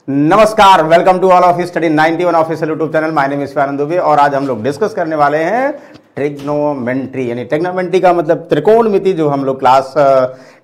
नमस्कार, welcome to all of study 91 official YouTube channel. My name is Anand Dubey और आज हम लोग डिस्कस करने वाले हैं ट्रिग्नोमेट्री। यानी ट्रिग्नोमेट्री का मतलब त्रिकोणमिति, जो हम लोग क्लास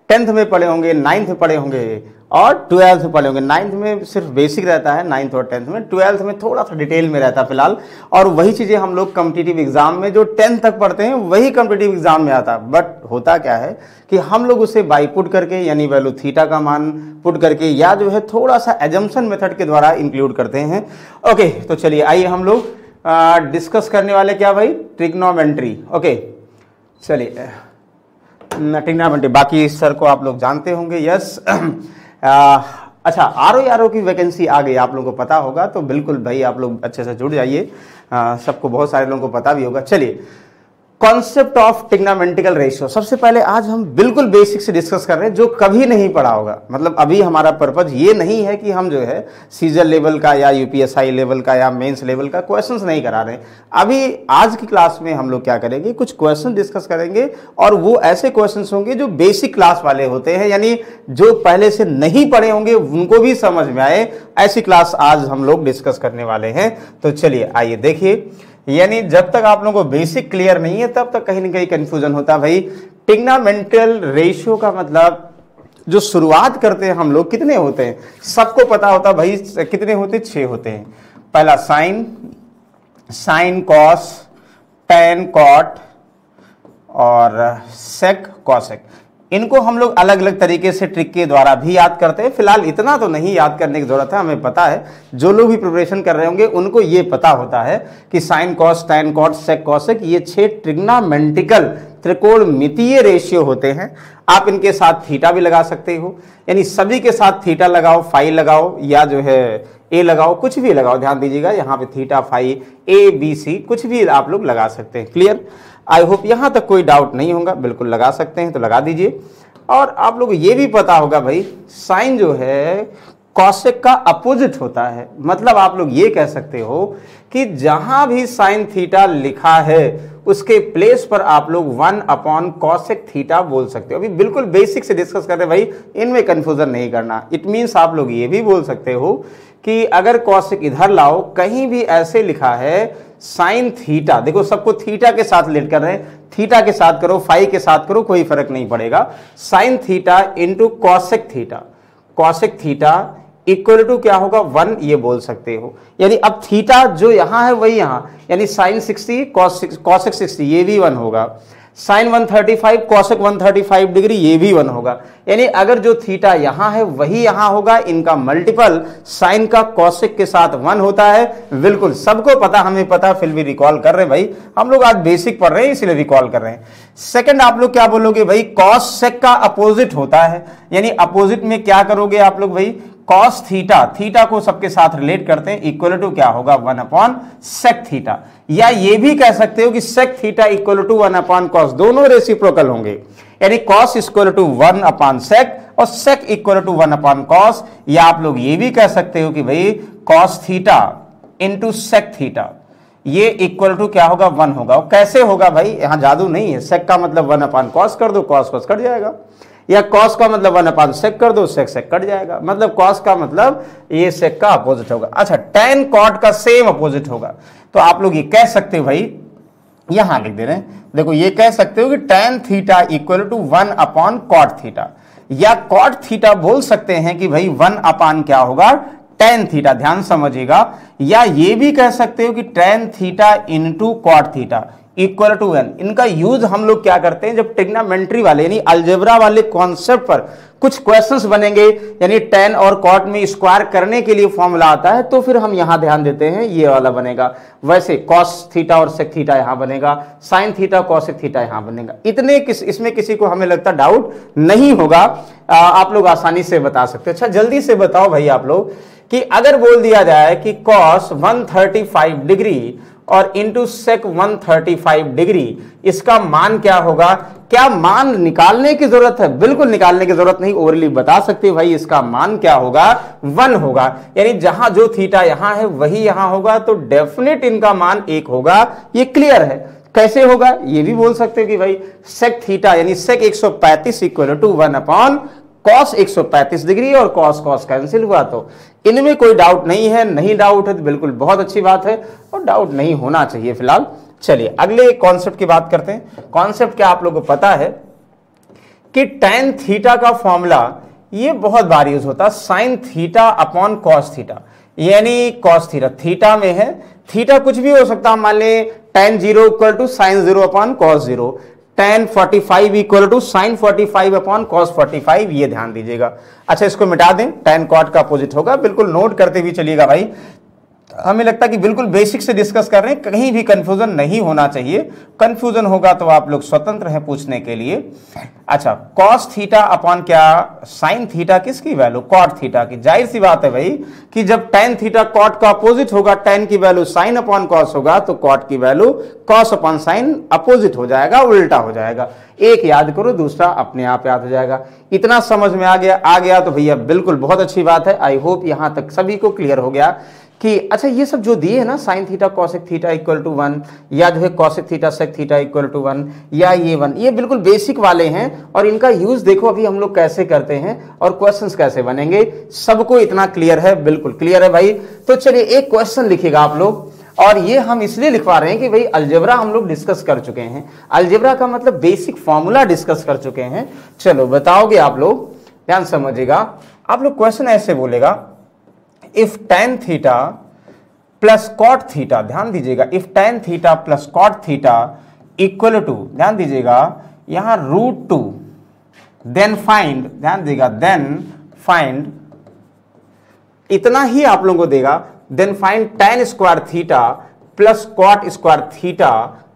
10th में पढ़े होंगे, 9th में पढ़े होंगे और 12th में पढ़े होंगे। 9th में सिर्फ बेसिक रहता है, 9th और 10th में। 12th में थोड़ा सा डिटेल में रहता है फिलहाल, और वही चीज़ें हम लोग कॉम्पिटिटिव एग्जाम में जो 10th तक पढ़ते हैं वही कॉम्पिटिटिव एग्जाम में आता है। बट होता क्या है कि हम लोग उसे बाई पुट करके, यानी वैल्यू थीटा का मान पुट करके, या जो है थोड़ा सा एजम्पशन मेथड के द्वारा इंक्लूड करते हैं। ओके, तो चलिए आइए हम लोग डिस्कस करने वाले क्या भाई, ट्रिग्नोमेट्री। ओके चलिए, ट्रिग्नोमेट्री बाकी सर को आप लोग जानते होंगे। यस अच्छा, आरओ की वैकेंसी आ गई, आप लोगों को पता होगा, तो बिल्कुल भाई आप लोग अच्छे से जुड़ जाइए। सबको, बहुत सारे लोगों को पता भी होगा। चलिए, कॉन्सेप्ट ऑफ ट्रिग्नोमेट्रिकल रेशियो सबसे पहले आज हम बिल्कुल बेसिक से डिस्कस कर रहे हैं, जो कभी नहीं पढ़ा होगा। मतलब अभी हमारा पर्पज ये नहीं है कि हम जो है सीजन लेवल का या यूपीएसआई लेवल का या मेंस लेवल का क्वेश्चंस नहीं करा रहे हैं। अभी आज की क्लास में हम लोग क्या करेंगे, कुछ क्वेश्चन डिस्कस करेंगे, और वो ऐसे क्वेश्चंस होंगे जो बेसिक क्लास वाले होते हैं, यानी जो पहले से नहीं पढ़े होंगे उनको भी समझ में आए, ऐसी क्लास आज हम लोग डिस्कस करने वाले हैं। तो चलिए आइए देखिए, यानी जब तक आप लोगों को बेसिक क्लियर नहीं है तब तक कहीं ना कहीं कंफ्यूजन होता है। भाई ट्रिग्नोमेट्रिकल रेशियो का मतलब, जो शुरुआत करते हैं हम लोग, कितने होते हैं सबको पता होता है भाई, कितने होते हैं? 6 होते हैं। पहला sine, sine cos, tan cot और सेक कॉसेक। इनको हम लोग अलग अलग तरीके से ट्रिक के द्वारा भी याद करते हैं। फिलहाल इतना तो नहीं याद करने की जरूरत है, हमें पता है, जो लोग भी प्रिपरेशन कर रहे होंगे उनको ये पता होता है कि sine cos, tan cot, sec cosec, ये 6 ट्रिग्नोमेट्रिकल त्रिकोणमितीय रेशियो होते हैं। आप इनके साथ थीटा भी लगा सकते हो, यानी सभी के साथ थीटा लगाओ, फाई लगाओ, या जो है ए लगाओ, कुछ भी लगाओ। ध्यान दीजिएगा, यहाँ पे theta, phi, a b c कुछ भी आप लोग लगा सकते हैं। क्लियर? आई होप यहाँ तक कोई डाउट नहीं होगा। बिल्कुल लगा सकते हैं तो लगा दीजिए। और आप लोग ये भी पता होगा भाई, साइन जो है कॉसेक का अपोजिट होता है। मतलब आप लोग ये कह सकते हो कि जहां भी साइन थीटा लिखा है उसके प्लेस पर आप लोग 1/कॉसेक थीटा बोल सकते हो। अभी बिल्कुल बेसिक से डिस्कस कर रहे हैं भाई, इनमें कंफ्यूजन नहीं करना। इट मीन्स आप लोग ये भी बोल सकते हो कि अगर कॉसेक इधर लाओ, कहीं भी ऐसे लिखा है साइन थीटा, देखो सबको थीटा के साथ रिलेट कर रहे हैं, थीटा के साथ करो, फाई के साथ करो, कोई फर्क नहीं पड़ेगा। Sine theta into cosec theta, cosec theta equal to क्या होगा, 1, ये बोल सकते हो। यानी अब थीटा जो यहां है वही यहां, यानी साइन 60 कॉसेक 60, ये भी 1 होगा। साइन 135 कॉसेक 135 डिग्री, ये भी 1 होगा। यानी अगर जो थीटा यहां है वही यहां होगा, इनका मल्टीपल साइन का कॉसेक के साथ 1 होता है। बिल्कुल सबको पता, हमें पता, फिर भी रिकॉल कर रहे हैं भाई, हम लोग आज बेसिक पढ़ रहे हैं इसलिए रिकॉल कर रहे हैं। सेकंड आप लोग क्या बोलोगे भाई, कॉस सेक का अपोजिट होता है। यानी अपोजिट में क्या करोगे आप लोग भाई, कॉस थीटा, थीटा को सबके साथ रिलेट करते हैं, इक्वल टू क्या होगा, 1/सेक थीटा। या ये भी कह सकते हो कि सेक थीटा इक्वल टू 1/कॉस, दोनों रेसिप्रोकल होंगे। यानी कॉस इक्वल टू 1/सेक और सेक इक्वल टू 1/कॉस। या आप लोग ये भी कह सकते हो कि भाई cos theta into sec theta, ये इक्वल टू क्या होगा, 1 होगा। और कैसे होगा भाई, यहां जादू नहीं है। सेक का मतलब 1/कॉस कर दो, कॉस कॉस कट जाएगा, या कॉस का मतलब 1/सेक कर दो, सेक सेक कट जाएगा। मतलब कॉस का मतलब ये सेक का अपोजिट होगा। अच्छा, टैन कॉट का सेम अपोजिट होगा। तो आप लोग ये कह सकते हो भाई, यहां लिख दे रहे हैं, देखो ये कह सकते हो कि tan theta equal to one by cot theta, या कॉट थीटा बोल सकते हैं कि भाई 1/ क्या होगा, टैन थीटा। ध्यान समझिएगा। या ये भी कह सकते हो कि tan theta into cot theta equal to 1। इनका यूज हम लोग क्या करते हैं, जब ट्रिग्नोमेट्री वाले यानी अलजेब्रा वाले कॉन्सेप्ट पर कुछ क्वेश्चंस बनेंगे, यानी टैन और कॉट में स्क्वायर करने के लिए फॉर्मूला आता है, तो फिर हम यहां ध्यान देते हैं, ये वाला बनेगा। वैसे कॉस थीटा और सेक थीटा यहां बनेगा, साइन थीटा कॉसेक थीटा यहां बनेगा। इतने इसमें किसी को हमें लगता डाउट नहीं होगा, आप लोग आसानी से बता सकते हैं। अच्छा जल्दी से बताओ भाई आप लोग कि अगर बोल दिया जाए कि कॉस 135 डिग्री और इंटू सेक 135 डिग्री, इसका मान क्या होगा? क्या मान निकालने की जरूरत है? बिल्कुल निकालने की जरूरत नहीं, ओवरली बता सकते भाई इसका मान क्या होगा, 1 होगा। यानी जहां जो थीटा यहां है वही यहां होगा, तो डेफिनेट इनका मान 1 होगा। ये क्लियर है। कैसे होगा ये भी बोल सकते हो कि भाई सेक थीटा यानी सेक 135 इक्वल टू 1/कॉस कॉस 135 डिग्री और कॉस कॉस कैंसिल हुआ, तो इनमें कोई डाउट नहीं है। नहीं डाउट है तो बिल्कुल बहुत अच्छी बात है, और डाउट नहीं होना चाहिए फिलहाल। चलिए अगले कॉन्सेप्ट की बात करते हैं। कॉन्सेप्ट क्या आप लोगों को पता है कि tan थीटा का फॉर्मूला ये बहुत बार यूज होता है, sign theta upon cos theta, यानी कॉस थीटा थीटा में है, थीटा कुछ भी हो सकता है, मान ले tan 0 equal to sine 0 upon cos 0, tan 45 equal to sine 45 upon cos 45, ये ध्यान दीजिएगा। अच्छा इसको मिटा दें, tan कॉट का अपोजिट होगा, बिल्कुल नोट करते भी चलिएगा भाई। हमें लगता है कि बिल्कुल बेसिक से डिस्कस कर रहे हैं, कहीं भी कंफ्यूजन नहीं होना चाहिए। कंफ्यूजन होगा तो आप लोग स्वतंत्र हैं पूछने के लिए। अच्छा कॉस थीटा अपॉन क्या, साइन थीटा किसकी वैल्यू, कॉट थीटा की। जाहिर सी बात है भाई कि जब tan थीटा कॉट का अपोजिट होगा, tan की वैल्यू साइन अपॉन कॉस होगा, तो कॉट की value cos upon sine opposite हो जाएगा, उल्टा हो जाएगा। एक याद करो, दूसरा अपने आप याद हो जाएगा। इतना समझ में आ गया तो भैया बिल्कुल बहुत अच्छी बात है। आई होप यहां तक सभी को क्लियर हो गया कि अच्छा ये सब जो दिए है ना, sine theta cosec theta equal to 1, या जो है cosec theta sec theta equal to 1, या ये 1, ये बिल्कुल बेसिक वाले हैं, और इनका यूज देखो अभी हम लोग कैसे करते हैं और क्वेश्चंस कैसे बनेंगे, सबको इतना क्लियर है, बिल्कुल क्लियर है भाई। तो चलिए एक क्वेश्चन लिखिएगा आप लोग, और ये हम इसलिए लिखवा रहे हैं कि भाई अलजेब्रा हम लोग डिस्कस कर चुके हैं, अलजेब्रा का मतलब बेसिक फॉर्मूला डिस्कस कर चुके हैं। चलो बताओगे आप लोग, ध्यान समझिएगा। आप लोग क्वेश्चन ऐसे बोलेगा, if tan theta plus cot theta, ध्यान दीजिएगा, if tan theta plus cot theta equal to, ध्यान दीजिएगा यहां √2, देन फाइंड, ध्यान दीजिएगा, देन फाइंड, इतना ही आप लोगों को देगा, then find tan square theta plus cot square theta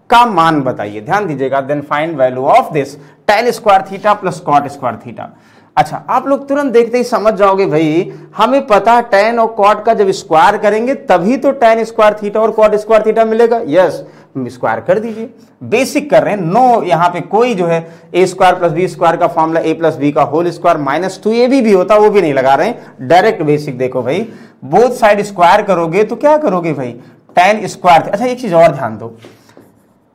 का मान बताइए। ध्यान दीजिएगा, then find value of this tan square theta plus cot square theta. अच्छा आप लोग तुरंत देखते ही समझ जाओगे भाई, हमें पता है tan और कॉट का जब स्क्वायर करेंगे तभी तो tan स्क्वायर थीटा और कॉट स्क्वायर थीटा मिलेगा। यस, स्क्वायर कर दीजिए, बेसिक कर रहे हैं। नो यहाँ पे कोई जो है a square plus b square का फॉर्मूला a प्लस बी का होल स्क्वायर माइनस 2ab भी होता, वो भी नहीं लगा रहे हैं, डायरेक्ट बेसिक। देखो भाई बोथ साइड स्क्वायर करोगे तो क्या करोगे भाई, tan स्क्वायर। अच्छा एक चीज और ध्यान दो,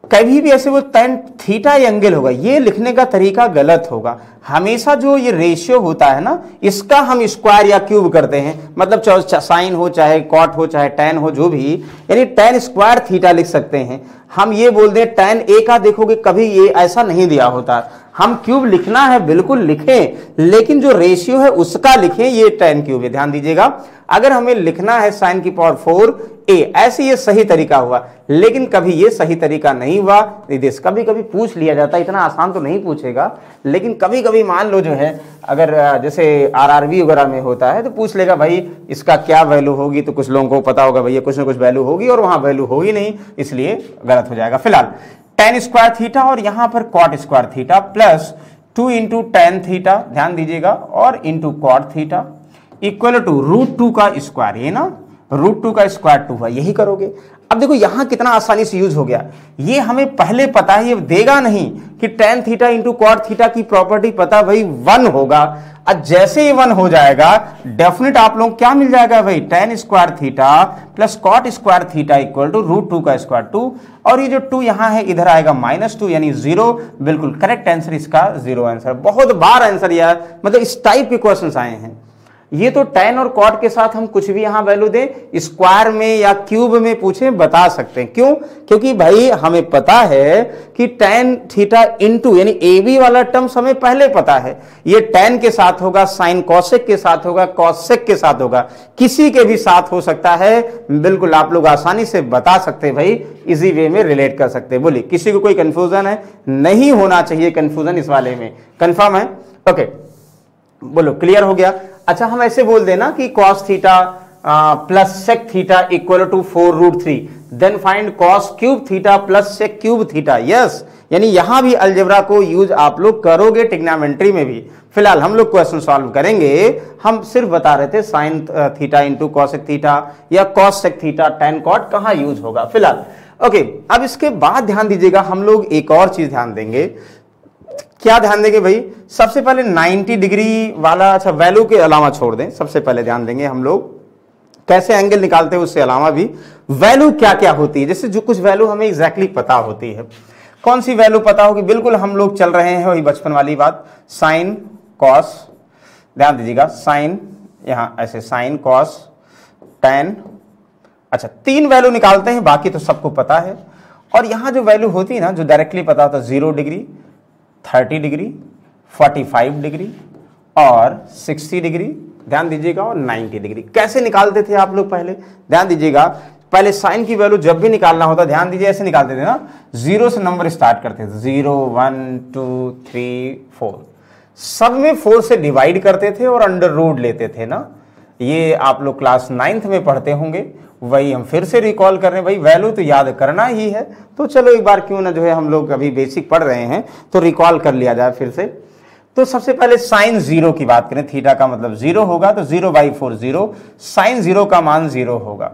कभी भी ऐसे वो tan थीटा एंगल होगा, ये लिखने का तरीका गलत होगा। हमेशा जो ये रेशियो होता है ना, इसका हम स्क्वायर या क्यूब करते हैं, मतलब चाहे साइन हो चाहे कॉट हो चाहे tan हो, जो भी, यानी tan स्क्वायर थीटा लिख सकते हैं। हम ये बोल दें tan a का, देखोगे कभी ये ऐसा नहीं दिया होता, हम क्यूब लिखना है बिल्कुल लिखें, लेकिन जो रेशियो है उसका लिखें, ये tan क्यूब है। ध्यान दीजिएगा, अगर हमें लिखना है साइन की पावर 4a, ऐसे ये सही तरीका हुआ, लेकिन कभी ये सही तरीका नहीं हुआ। कभी कभी पूछ लिया जाता है, इतना आसान तो नहीं पूछेगा, लेकिन कभी कभी मान लो जो है, अगर जैसे RRB वगैरह में होता है तो पूछ लेगा भाई इसका क्या वैल्यू होगी, तो कुछ लोगों को पता होगा भैया कुछ ना कुछ वैल्यू होगी, और वहां वैल्यू होगी नहीं, इसलिए गलत हो जाएगा। फिलहाल tan स्क्वायर थीटा और यहां पर cot square theta plus 2 into tan theta, ध्यान दीजिएगा, और into cot theta equal to √2 का स्क्वायर, ये ना √2 का स्क्वायर 2 है, यही करोगे। अब देखो यहां कितना आसानी से यूज हो गया, ये हमें पहले पता है, ये देगा नहीं कि tan theta into cot theta की प्रॉपर्टी पता भाई 1 होगा। अब जैसे ही 1 हो जाएगा डेफिनेट आप लोग क्या मिल जाएगा भाई, tan square theta plus cot square theta equal to √2 का स्क्वायर 2, और ये जो 2 यहां है इधर आएगा -2 यानी 0। बिल्कुल करेक्ट आंसर इसका 0 आंसर। बहुत बार आंसर यार, मतलब इस टाइप के क्वेश्चन आए हैं। ये तो tan और कॉट के साथ हम कुछ भी यहां वैल्यू दें, स्क्वायर में या क्यूब में पूछें बता सकते हैं। क्यों? क्योंकि भाई हमें पता है कि tan थीटा इंटू यानी AB वाला टर्म्स हमें पहले पता है, ये tan के साथ होगा, साइन कॉसेक के साथ होगा, कॉसेक के साथ होगा, किसी के भी साथ हो सकता है। बिल्कुल आप लोग आसानी से बता सकते हैं भाई, इजी वे में रिलेट कर सकते हैं। बोलिए किसी को कोई कंफ्यूजन है? नहीं होना चाहिए कंफ्यूजन इस वाले में, कंफर्म है? ओके बोलो क्लियर हो गया। अच्छा हम ऐसे बोल देना कि cos theta plus sec theta equal to 4√3, then find cos cube theta plus sec cube theta. Yes, यानी यहां भी अलजेब्रा को यूज आप लोग करोगे ट्रिग्नोमेट्री में भी। फिलहाल हम लोग क्वेश्चन सॉल्व करेंगे, हम सिर्फ बता रहे थे sign theta into cosec theta या cos sec theta tan cot कहां यूज होगा फिलहाल। ओके अब इसके बाद ध्यान दीजिएगा, हम लोग एक और चीज ध्यान देंगे। क्या ध्यान देंगे भाई? सबसे पहले 90 डिग्री वाला, अच्छा वैल्यू के अलावा छोड़ दें, सबसे पहले ध्यान देंगे हम लोग कैसे एंगल निकालते हैं, उससे अलावा भी वैल्यू क्या क्या होती है। जैसे जो कुछ वैल्यू हमें एग्जैक्टली पता होती है, कौन सी वैल्यू पता होगी? बिल्कुल हम लोग चल रहे हैं वही बचपन वाली बात, साइन कॉस ध्यान दीजिएगा साइन, यहां ऐसे साइन कॉस टेन, अच्छा 3 वैल्यू निकालते हैं, बाकी तो सबको पता है। और यहां जो वैल्यू होती है ना, जो डायरेक्टली पता होता है, 0 डिग्री, 30 डिग्री, 45 डिग्री और 60 डिग्री, ध्यान दीजिएगा, और 90 डिग्री। कैसे निकालते थे आप लोग पहले, ध्यान दीजिएगा, पहले साइन की वैल्यू जब भी निकालना होता, ध्यान दीजिए ऐसे निकालते थे ना, 0 से नंबर स्टार्ट करते थे, 0 1 2 3 4, सब में 4 से डिवाइड करते थे और अंडर रूट लेते थे ना। ये आप लोग क्लास 9th में पढ़ते होंगे, वही हम फिर से रिकॉल कर रहे हैं। भाई वैल्यू तो याद करना ही है, तो चलो एक बार क्यों ना जो है, हम लोग अभी बेसिक पढ़ रहे हैं तो रिकॉल कर लिया जाए फिर से। तो सबसे पहले साइन 0 की बात करें, थीटा का मतलब 0 होगा, तो 0/4 0, साइन 0 का मान 0 होगा,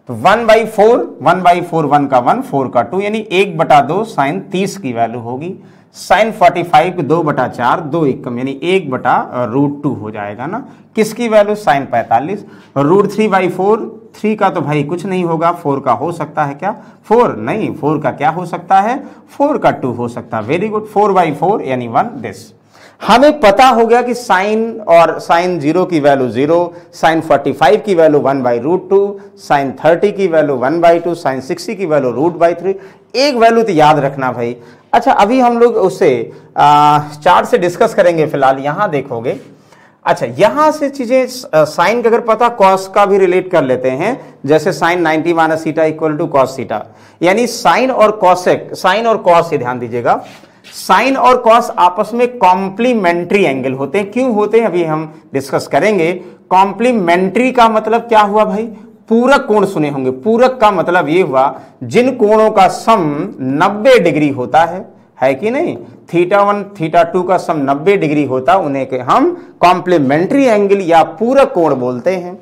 तो 1/4, 1/4 1 का 1, 4 का 2, यानी 1/2 साइन 30 की वैल्यू होगी। साइन 45 2/4, 2 एकम यानी 1/√2 हो जाएगा ना। किसकी वैल्यू, साइन 45। √3/4, 3 का तो भाई कुछ नहीं होगा, 4 का हो सकता है क्या, 4 नहीं, 4 का क्या हो सकता है, 4 का 2 हो सकता है। वेरी गुड, 4/4 यानी 1 दिस। हमें पता हो गया कि साइन और साइन 0 की वैल्यू 0, साइन 45 की वैल्यू 1/√2, साइन 30 की वैल्यू 1/2, साइन 60 की वैल्यू √3। एक वैल्यू तो याद रखना भाई। अच्छा अभी हम लोग उससे चार्ट से डिस्कस करेंगे, फिलहाल यहां देखोगे। अच्छा यहां से चीजें साइन का अगर पता, कॉस का भी रिलेट कर लेते हैं, जैसे sine 90 - theta equal to cos theta, यानी साइन और कॉसेक, साइन और कॉस से ध्यान दीजिएगा, साइन और कॉस आपस में कॉम्प्लीमेंट्री एंगल होते हैं। क्यों होते हैं अभी हम डिस्कस करेंगे। कॉम्प्लीमेंट्री का मतलब क्या हुआ भाई, पूरक कोण सुने होंगे। पूरक का मतलब ये हुआ जिन कोणों का सम 90 डिग्री होता है कि नहीं, थीटा 1 थीटा 2 का सम 90 डिग्री होता, उन्हें के हम कॉम्प्लीमेंट्री एंगल या पूरक कोण बोलते हैं।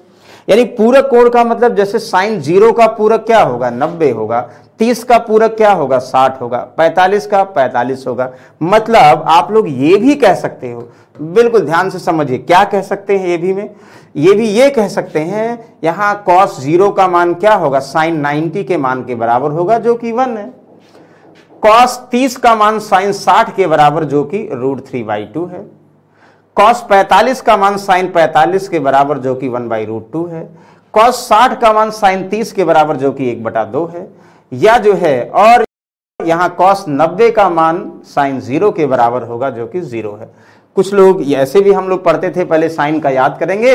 यानी पूरक कोण का मतलब जैसे साइन 0 का पूरक क्या होगा, 90 होगा, 30 का पूरक क्या होगा, 60 होगा, 45 का 45 होगा। मतलब आप लोग ये भी कह सकते हो, बिल्कुल ध्यान से समझिए, क्या कह सकते हैं ये भी ये कह सकते हैं, यहां cos 0 का मान क्या होगा, साइन 90 के मान के बराबर होगा, जो कि 1 है। cos 30 का मान साइन 60 के बराबर, जो कि √3/2 है। cos 45 का मान साइन 45 के बराबर, जो कि 1/√2 है। cos 60 का मान साइन 30 के बराबर, जो कि 1/2 है, या जो है, और यहां cos 90 का मान साइन 0 के बराबर होगा, जो कि 0 है। कुछ लोग ऐसे भी हम लोग पढ़ते थे, पहले साइन का याद करेंगे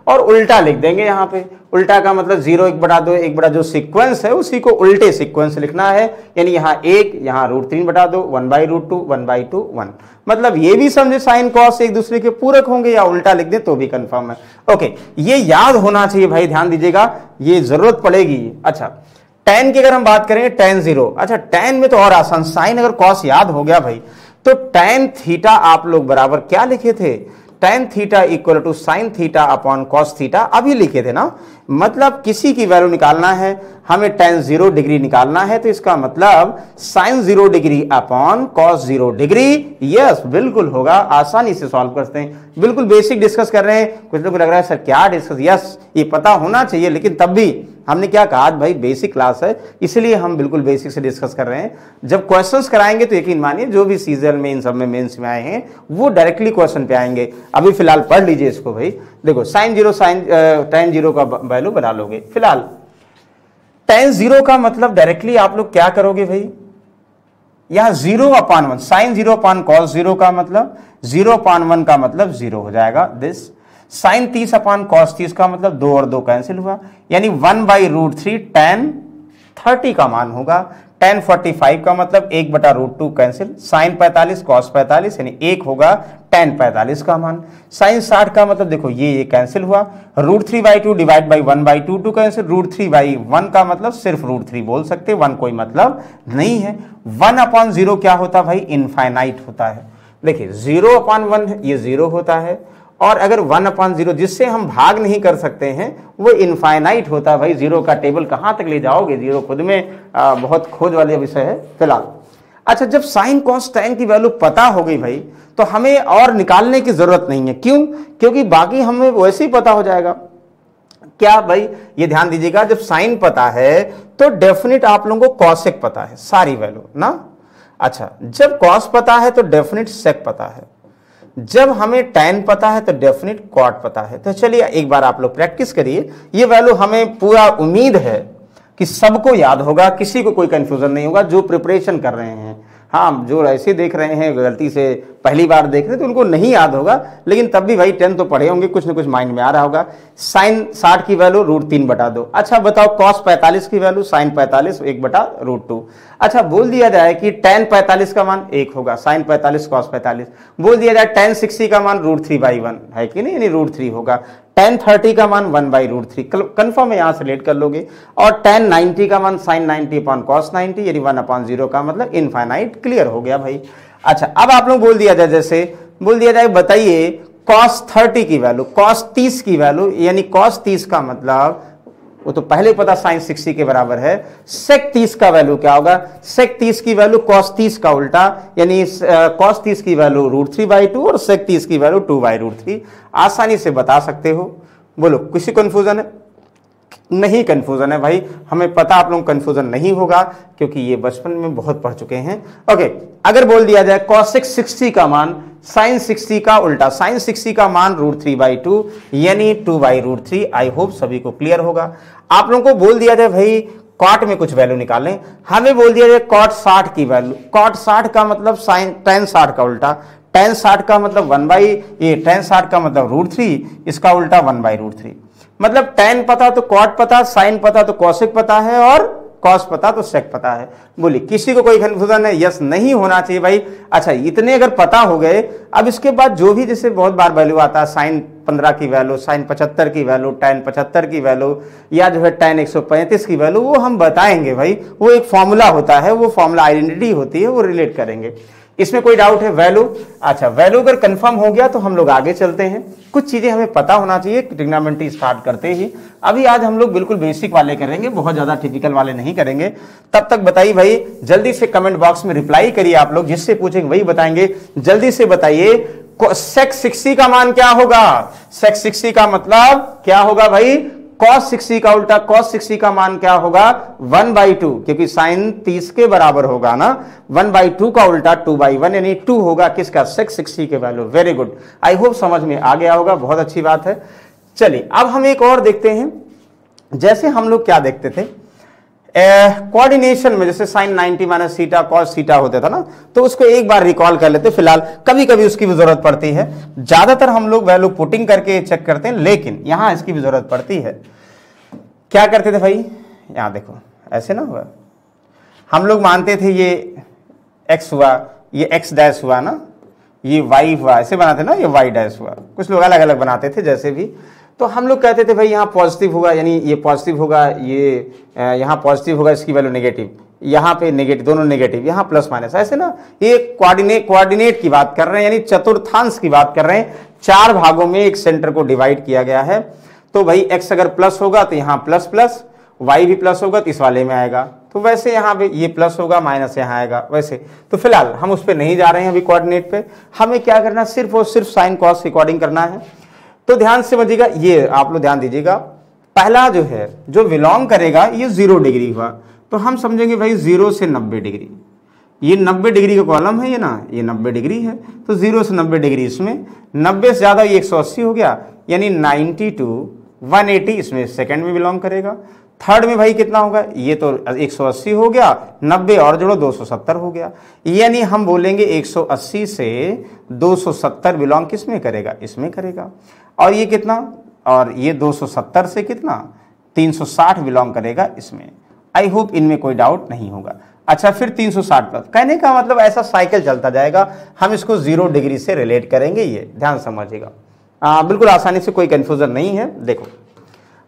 और उल्टा लिख देंगे। यहाँ पे उल्टा का मतलब 0 1/2 1/, जो सीक्वेंस है उसी को उल्टे सीक्वेंस लिखना है, यानी यहाँ 1, यहाँ √3/2, 1/√2 1/2 1। मतलब ये भी समझे साइन कॉस एक दूसरे के पूरक होंगे, या उल्टा लिख दे तो भी कंफर्म है। ओके, ये याद होना चाहिए भाई, ध्यान दीजिएगा, ये जरूरत पड़ेगी। अच्छा tan की अगर हम बात करें, tan 0, अच्छा tan में तो और आसान, साइन अगर कॉस याद हो गया भाई, तो tan थीटा आप लोग बराबर क्या लिखे थे, tan theta equal to sine theta upon cos theta, अभी लिखे थे ना। मतलब किसी की वैल्यू निकालना है हमें, tan 0 डिग्री निकालना है, तो इसका मतलब sine 0 degree upon cos 0 degree. Yes बिल्कुल होगा, आसानी से सॉल्व करते हैं, बिल्कुल बेसिक डिस्कस कर रहे हैं। कुछ लोग को लग रहा है सर क्या डिस्कस, यस ये पता होना चाहिए, लेकिन तब भी हमने क्या कहा, आज भाई बेसिक क्लास है, इसलिए हम बिल्कुल बेसिक से डिस्कस कर रहे हैं। जब क्वेश्चंस कराएंगे तो यकीन मानिए, जो भी सीजन में इन सब में मेंस में आए हैं वो डायरेक्टली क्वेश्चन पे आएंगे। अभी फिलहाल पढ़ लीजिए इसको भाई। देखो साइन 0 tan 0 का वैल्यू बना लोगे। फिलहाल tan 0 का मतलब डायरेक्टली आप लोग क्या करोगे भाई, यहां 0/1, साइन 0 कॉस 0 का मतलब 0/1 का मतलब 0 हो जाएगा दिस। साइन 30 कॉस 30 का मतलब 2 और 2 कैंसिल हुआ, यानी 1/√3 tan 30 का मान होगा। tan 45 का मतलब 1/√2 कैंसिल, साइन 45 कॉस 45 यानी 1 होगा tan 45 का मान। साइन 60 का मतलब देखो ये कैंसिल हुआ, √3/2 डिवाइड बाई 1/2 2 कैंसिल, √3/1 का मतलब सिर्फ √3 बोल सकते, 1 कोई मतलब नहीं है। 1/0 क्या होता भाई, इनफाइनाइट होता है। देखिए 0/1 ये 0 होता है, और अगर 1/0 जिससे हम भाग नहीं कर सकते हैं वो इनफाइनाइट होता है भाई। 0 का टेबल कहां तक ले जाओगे, 0 खुद में बहुत खोज वाले विषय है फिलहाल। अच्छा जब साइन कॉस tan की वैल्यू पता हो गई भाई, तो हमें और निकालने की जरूरत नहीं है। क्यों, क्योंकि बाकी हमें वैसे ही पता हो जाएगा। क्या भाई, ये ध्यान दीजिएगा, जब साइन पता है तो डेफिनेट आप लोगों को कॉसेक पता है सारी वैल्यू ना। अच्छा जब कॉस पता है तो डेफिनेट सेक पता है। जब हमें tan पता है तो डेफिनेट cot पता है। तो चलिए एक बार आप लोग प्रैक्टिस करिए, ये वैल्यू हमें पूरा उम्मीद है कि सबको याद होगा, किसी को कोई कंफ्यूजन नहीं होगा जो प्रिपरेशन कर रहे हैं। हाँ, जो ऐसे देख रहे हैं गलती से पहली बार देख रहे हैं तो उनको नहीं याद होगा, लेकिन तब भी भाई 10 तो पढ़े होंगे, कुछ ना कुछ माइंड में आ रहा होगा। साइन 60 की वैल्यू √3/2। अच्छा बताओ cos 45 की वैल्यू साइन 45 1/√2। अच्छा बोल दिया जाए कि tan 45 का मान 1 होगा, साइन 45 cos 45। बोल दिया जाए tan 60 का मान √3/1 है कि नहीं, यानी √3 होगा। tan 30 का मान 1/√3 कंफर्म है, यहां से लेट कर लोगे। और tan 90 का मान sin 90/cos 90 यानी 1/0 का मतलब इनफाइनाइट। क्लियर हो गया भाई। अच्छा अब आप लोग बोल दिया जाए, जैसे बोल दिया जाए बताइए cos 30 की वैल्यू, cos 30 की वैल्यू, यानी cos 30 का मतलब वो तो पहले पता sin 60 के बराबर है। sec 30 का वैल्यू क्या होगा, sec 30 की वैल्यू cos 30 का उल्टा, यानी cos 30 की वैल्यू √3/2 और sec 30 की वैल्यू 2/√3। आसानी से बता सकते हो। बोलो किसी कंफ्यूजन है? नहीं कंफ्यूजन है भाई, हमें पता आप लोग कंफ्यूजन नहीं होगा क्योंकि ये बचपन में बहुत पढ़ चुके हैं। ओके, अगर बोल दिया जाए cosec 60 का मान sin 60 का उल्टा, sin 60 का मान √3/2 यानी 2/√3। आई होप सभी को क्लियर होगा। आप लोगों को बोल दिया जाए भाई cot में कुछ वैल्यू निकालें, हमें बोल दिया जाए cot 60 की वैल्यू, cot 60 का मतलब tan 60 का उल्टा, tan 60 का मतलब tan 60 का मतलब √3, इसका उल्टा 1/√3। मतलब tan पता तो cot पता, sin पता तो cosec पता है और cos पता तो sec पता है। बोलिए किसी को कोई कंफ्यूजन है? यस, नहीं होना चाहिए भाई। अच्छा इतने अगर पता हो गए, अब इसके बाद जो भी जैसे बहुत बार वैल्यू आता है, sin 15 की वैल्यू, sin 75 की वैल्यू, tan 75 की वैल्यू, या जो है tan 135 की वैल्यू, वो हम बताएंगे भाई। वो एक फॉर्मूला होता है, वो फॉर्मूला आइडेंटिटी होती है, वो रिलेट करेंगे। इसमें कोई डाउट है? वैल्यू, अच्छा वैल्यू अगर कंफर्म हो गया तो हम लोग आगे चलते हैं। कुछ चीजें हमें पता होना चाहिए ट्रिग्नोमेट्री स्टार्ट करते ही। अभी आज हम लोग बिल्कुल बेसिक वाले करेंगे, बहुत ज्यादा टिपिकल वाले नहीं करेंगे। तब तक बताइए भाई, जल्दी से कमेंट बॉक्स में रिप्लाई करिए। आप लोग जिससे पूछेंगे वही बताएंगे। जल्दी से बताइए sec 60 का मान क्या होगा? sec 60 का मतलब क्या होगा भाई? cos 60 का उल्टा, cos 60 का मान क्या होगा? 1/2, क्योंकि sin 30 के बराबर होगा ना। 1/2 का उल्टा 2/1 यानी 2 होगा किसका? sec 60 के value. Very good, I hope समझ में आ गया होगा, बहुत अच्छी बात है। चलिए अब हम एक और देखते हैं। जैसे हम लोग क्या देखते थे कोऑर्डिनेशन में, जैसे sin 90 - थीटा cos थीटा होता था ना, तो उसको एक बार रिकॉल कर लेते। फिलहाल कभी कभी उसकी भी जरूरत पड़ती है, ज्यादातर हम लोग वैल्यू पुटिंग करके चेक करते हैं, लेकिन यहां इसकी भी जरूरत पड़ती है। क्या करते थे भाई? यहां देखो ऐसे ना हुआ, हम लोग मानते थे ये x हुआ, ये x' हुआ ना, ये y हुआ, ऐसे बनाते ना, ये y' हुआ। कुछ लोग अलग अलग बनाते थे जैसे भी। तो हम लोग कहते थे भाई यहाँ पॉजिटिव होगा, यानी ये पॉजिटिव होगा, ये यहाँ पॉजिटिव होगा, इसकी वैल्यू नेगेटिव, यहाँ पे नेगेटिव, दोनों नेगेटिव, यहाँ प्लस माइनस, ऐसे ना। ये कोऑर्डिनेट की बात कर रहे हैं, यानी चतुर्थांश की बात कर रहे हैं। 4 भागों में एक सेंटर को डिवाइड किया गया है। तो भाई x अगर प्लस होगा तो यहाँ प्लस प्लस, y भी प्लस होगा तो इस वाले में आएगा। तो वैसे यहाँ पे ये प्लस होगा, माइनस यहाँ आएगा वैसे। तो फिलहाल हम उस पर नहीं जा रहे हैं अभी कोऑर्डिनेट पे। हमें क्या करना, सिर्फ और सिर्फ साइन कॉस के अकॉर्डिंग करना है। तो ध्यान से समझिएगा, ये आप लोग ध्यान दीजिएगा। पहला जो है जो बिलोंग करेगा ये 0 डिग्री हुआ, तो हम समझेंगे भाई 0 से 90 डिग्री। ये 90 डिग्री का कॉलम है, ये ना, ये 90 डिग्री है, तो 0 से 90 डिग्री इसमें, 90 से ज्यादा ये 180 हो गया, यानी 90 to 180 इसमें सेकंड में बिलोंग करेगा। थर्ड में भाई कितना होगा? ये तो 180 हो गया, 90 और जोड़ो 270 हो गया। यानी हम बोलेंगे 180 से 270 बिलोंग किस में करेगा? इसमें करेगा। और ये कितना? और ये 270 से कितना? 360 बिलोंग करेगा इसमें। आई होप इनमें कोई डाउट नहीं होगा। अच्छा फिर 360 प्लस, कहने का मतलब ऐसा साइकिल चलता जाएगा। हम इसको 0 डिग्री से रिलेट करेंगे, ये ध्यान समझिएगा। बिल्कुल आसानी से, कोई कंफ्यूजन नहीं है। देखो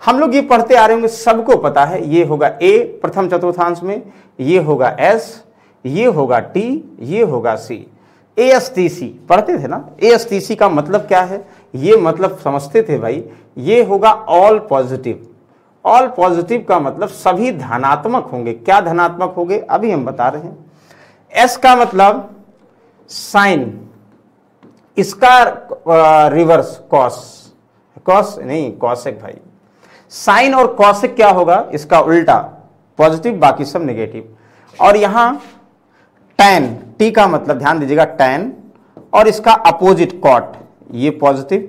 हम लोग ये पढ़ते आ रहे होंगे, सबको पता है ये होगा a प्रथम चतुर्थांश में, ये होगा s, ये होगा t, ये होगा c। ASTC पढ़ते थे ना। ASTC का मतलब क्या है? ये मतलब समझते थे भाई, ये होगा ऑल पॉजिटिव। ऑल पॉजिटिव का मतलब सभी धनात्मक होंगे। क्या धनात्मक होंगे अभी हम बता रहे हैं। s का मतलब साइन, इसका रिवर्स कॉस, कॉस नहीं कॉसेक भाई। साइन और कॉसेक क्या होगा? इसका उल्टा पॉजिटिव, बाकी सब नेगेटिव। और यहां टैन, टी का मतलब ध्यान दीजिएगा टैन, और इसका अपोजिट कॉट ये पॉजिटिव,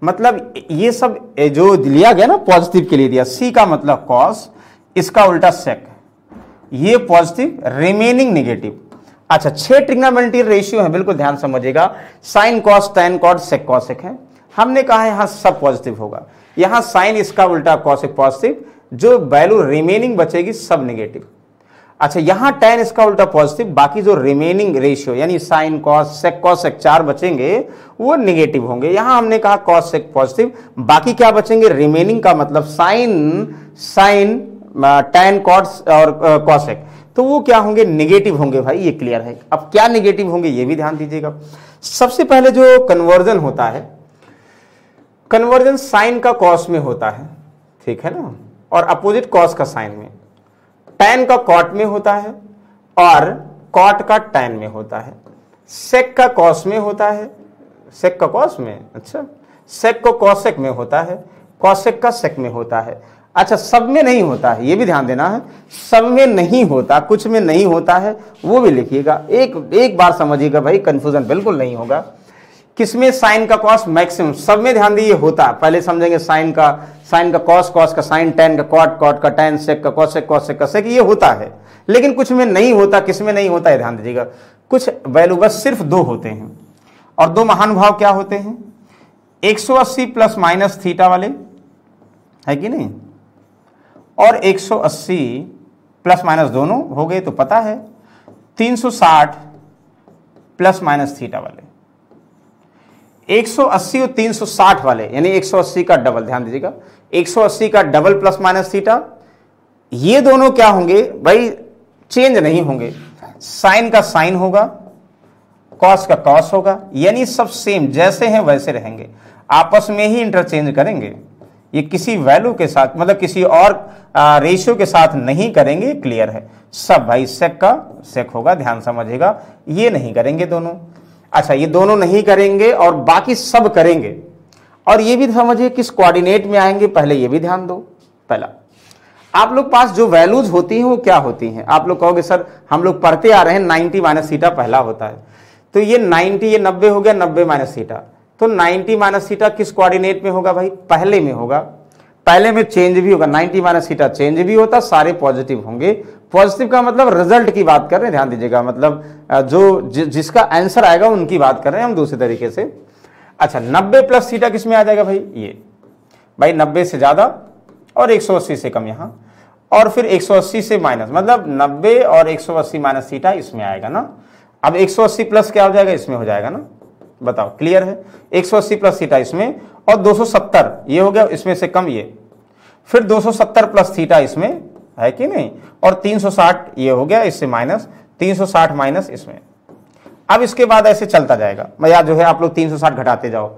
मतलब ये सब जो लिया गया ना पॉजिटिव के लिए दिया, सी का मतलब कॉस, इसका उल्टा सेक, ये पॉजिटिव, रिमेनिंग निगेटिव। अच्छा 6 ट्रिग्नोमेट्री रेशियो है, बिल्कुल ध्यान समझिएगा, sine cos tan cot sec cosec है। हमने कहा यहां सब पॉजिटिव होगा, यहां साइन इसका उल्टा कॉसेक पॉजिटिव, जो वैल्यू रिमेनिंग बचेगी सब निगेटिव। अच्छा यहां टैन इसका उल्टा पॉजिटिव, बाकी जो रिमेनिंग रेशियो यानी साइन कॉस सेक 4 बचेंगे वो निगेटिव होंगे। यहां हमने कहा कॉस सेक पॉजिटिव, बाकी क्या बचेंगे रिमेनिंग का मतलब साइन टैन कॉट और कॉसेक, तो वो क्या होंगे निगेटिव होंगे भाई, ये क्लियर है। अब क्या निगेटिव होंगे ये भी ध्यान दीजिएगा। सबसे पहले जो कन्वर्जन होता है, कन्वर्जन साइन का कॉस में होता है, ठीक है ना, और अपोजिट कॉस का साइन में, टैन का कॉट में होता है और कॉट का टैन में होता है, सेक का कॉस में होता है, सेक का कॉस में, अच्छा सेक को कॉसेक में होता है, कॉसेक का सेक में होता है। अच्छा सब में नहीं होता है, ये भी ध्यान देना है, सब में नहीं होता, कुछ में नहीं होता है, वो भी लिखिएगा। एक बार समझिएगा भाई, कंफ्यूजन बिल्कुल नहीं होगा। किसमें साइन का कॉस मैक्सिमम, सब में ध्यान दीजिए होता, पहले समझेंगे साइन का कॉस, कॉस का साइन, टैन का कॉट, कॉट का टैन, सेक का कॉसेक, कॉसेक का सेक, ये होता है। लेकिन कुछ में नहीं होता, किस में नहीं होता है ध्यान दीजिएगा। कुछ वैल्यू बस सिर्फ 2 होते हैं, और 2 महानुभाव क्या होते हैं, 180 प्लस माइनस थीटा वाले, है कि नहीं, और 180 प्लस माइनस दोनों हो गए तो पता है, 360 प्लस माइनस थीटा वाले, 180 और 360 वाले यानी 180 का डबल, ध्यान दीजिएगा 180 का डबल प्लस माइनस थीटा, ये दोनों क्या होंगे भाई, चेंज नहीं होंगे। साइन का साइन होगा, कॉस का कॉस होगा, यानी सब सेम जैसे हैं वैसे रहेंगे, आपस में ही इंटरचेंज करेंगे। ये किसी वैल्यू के साथ मतलब किसी और रेशियो के साथ नहीं करेंगे, क्लियर है। सब भाई सेक का सेक होगा, ध्यान समझिएगा, ये नहीं करेंगे दोनों। अच्छा ये दोनों नहीं करेंगे और बाकी सब करेंगे। और ये भी समझिए किस कोऑर्डिनेट में आएंगे, पहले ये भी ध्यान दो। पहला आप लोग पास जो वैल्यूज होती हैं वो क्या होती हैं, आप लोग कहोगे सर हम लोग पढ़ते आ रहे हैं 90 माइनस थीटा पहला होता है, तो ये 90 ये 90 हो गया, 90 माइनस थीटा, तो 90 माइनस थीटा किस कोऑर्डिनेट में होगा भाई, पहले में होगा, पहले में चेंज भी होगा, 90 माइनस थीटा चेंज भी होता, सारे पॉजिटिव होंगे। पॉजिटिव का मतलब रिजल्ट की बात कर रहे हैं, ध्यान दीजिएगा, मतलब जिसका आंसर आएगा उनकी बात कर रहे हैं हम दूसरे तरीके से। अच्छा 90 प्लस थीटा किस में आ जाएगा भाई, ये भाई 90 से ज्यादा और 180 से कम यहाँ, और फिर 180 से माइनस, मतलब 90 और 180 माइनस थीटा इसमें आएगा ना। अब 180 प्लस क्या हो जाएगा, इसमें हो जाएगा ना, बताओ क्लियर है। 180 प्लस थीटा इसमें, और 270 ये हो गया, इसमें से कम ये, फिर 270 प्लस थीटा इसमें, है कि नहीं, और 360 ये हो गया, इससे माइनस 360 माइनस इसमें। अब इसके बाद ऐसे चलता जाएगा, या जो है आप लोग 360 घटाते जाओ।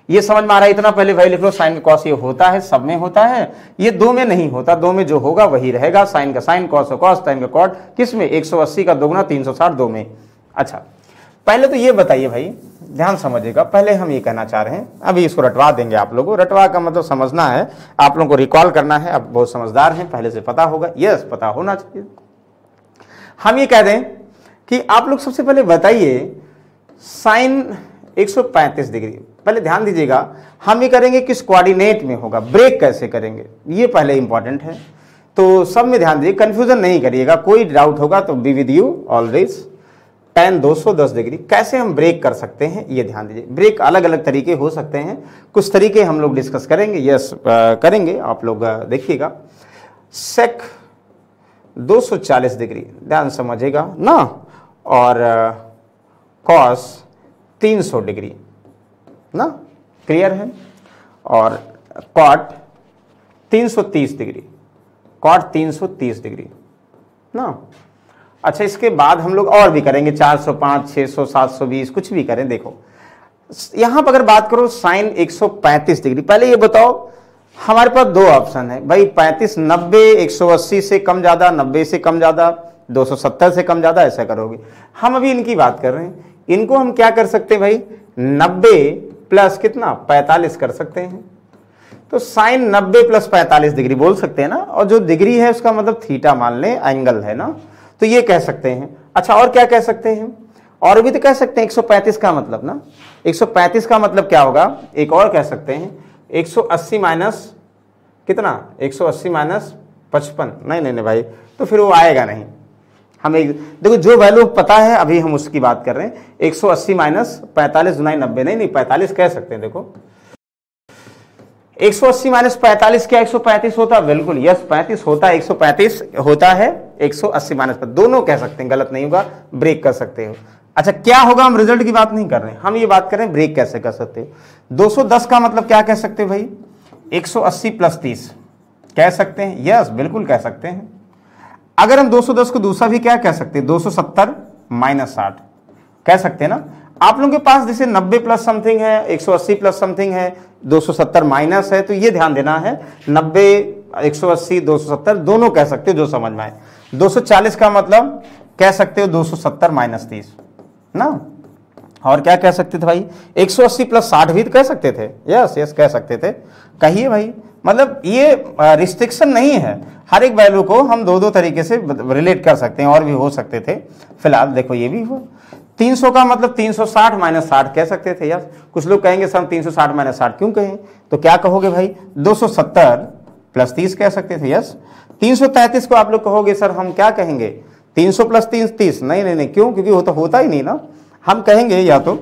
ये समझ में आ रहा है, इतना पहले वही लिख लो, साइन का कॉस ये होता है, सब में होता है, ये 2 में नहीं होता, 2 में जो होगा वही रहेगा, साइन का साइन, कॉस का कॉस, टैन का कॉट, किस में 180 का दोगुना 360 2 में। अच्छा पहले तो ये बताइए भाई, ध्यान समझिएगा, पहले हम ये कहना चाह रहे हैं, अभी इसको रटवा देंगे आप लोगों को। रटवा का मतलब समझना है, आप लोगों को रिकॉल करना है, अब बहुत समझदार हैं, पहले से पता होगा, यस पता होना चाहिए। हम ये कह दें कि आप लोग सबसे पहले बताइए साइन 135 डिग्री, पहले ध्यान दीजिएगा, हम ये करेंगे किस कोऑर्डिनेट में होगा, ब्रेक कैसे करेंगे, ये पहले इंपॉर्टेंट है। तो सब में ध्यान दीजिए, कंफ्यूजन नहीं करिएगा, कोई डाउट होगा तो be with you always. tan 210 degree कैसे हम ब्रेक कर सकते हैं, ये ध्यान दीजिए। ब्रेक अलग अलग तरीके हो सकते हैं, कुछ तरीके हम लोग डिस्कस करेंगे, यस करेंगे, आप लोग देखिएगा। सेक 240 डिग्री, ध्यान समझिएगा ना, और कॉस 300 डिग्री ना, क्लियर है, और कॉट 330 डिग्री, कॉट 330 डिग्री ना। अच्छा इसके बाद हम लोग और भी करेंगे, 405, 600, 720, कुछ भी करें। देखो यहां पर अगर बात करो साइन 135 डिग्री, पहले ये बताओ हमारे पास 2 ऑप्शन है भाई, 35, 90, 180 से कम ज्यादा, 90 से कम ज्यादा, 270 से कम ज्यादा, ऐसा करोगे। हम अभी इनकी बात कर रहे हैं, इनको हम क्या कर सकते हैं भाई, 90 प्लस कितना 45 कर सकते हैं। तो साइन 90 प्लस 45 डिग्री बोल सकते हैं ना, और जो डिग्री है उसका मतलब थीटा मान लें, एंगल है ना, तो ये कह सकते हैं। अच्छा और क्या कह सकते हैं, और भी तो कह सकते हैं 135 का मतलब ना, 135 का मतलब क्या होगा, एक और कह सकते हैं 180 माइनस कितना, 180 माइनस 55, नहीं भाई, तो फिर वो आएगा नहीं। हम एक देखो जो वैल्यू पता है अभी हम उसकी बात कर रहे हैं, 180 माइनस 45 गुना 90, नहीं 45 कह सकते हैं। देखो 180 माइनस 45 क्या 135 होता, बिल्कुल यस 35 होता है, 135 होता है, 180 माइनस, दोनों कह सकते हैं, गलत नहीं होगा, ब्रेक कर सकते हो। अच्छा क्या होगा, हम रिजल्ट की बात नहीं कर रहे हैं, हम ये बात कर रहे हैं ब्रेक कैसे कर सकते हो। 210 का मतलब क्या कह सकते हो भाई, 180 प्लस 30 कह सकते हैं, यस बिल्कुल कह सकते हैं। अगर हम 210 को दूसरा भी क्या कह सकते हैं, 270 माइनस 60 कह सकते हैं ना। आप लोगों के पास जैसे 90 प्लस समथिंग है, 180 प्लस समथिंग है, 270 माइनस है, तो ये ध्यान देना है 90 180 270 दोनों कह सकते हो जो समझ में आए। 240 का मतलब कह सकते हो 270 माइनस 30 ना। और क्या कह सकते थे भाई, 180 प्लस 60 भी तो कह सकते थे, यस कह सकते थे। कहिए भाई, मतलब ये रिस्ट्रिक्शन नहीं है, हर एक वैल्यू को हम दो तरीके से रिलेट कर सकते हैं, और भी हो सकते थे। फिलहाल देखो ये भी हुआ। 300 का मतलब 360 माइनस 60 कह सकते थे यार। कुछ लोग कहेंगे सर 360 माइनस 60 क्यों कहें, तो क्या कहोगे भाई, 270 प्लस 30 कह सकते थे, यस। 333 को आप लोग कहोगे सर हम क्या कहेंगे, 300 प्लस 30, नहीं क्यों, क्योंकि वो तो होता ही नहीं ना। हम कहेंगे या तो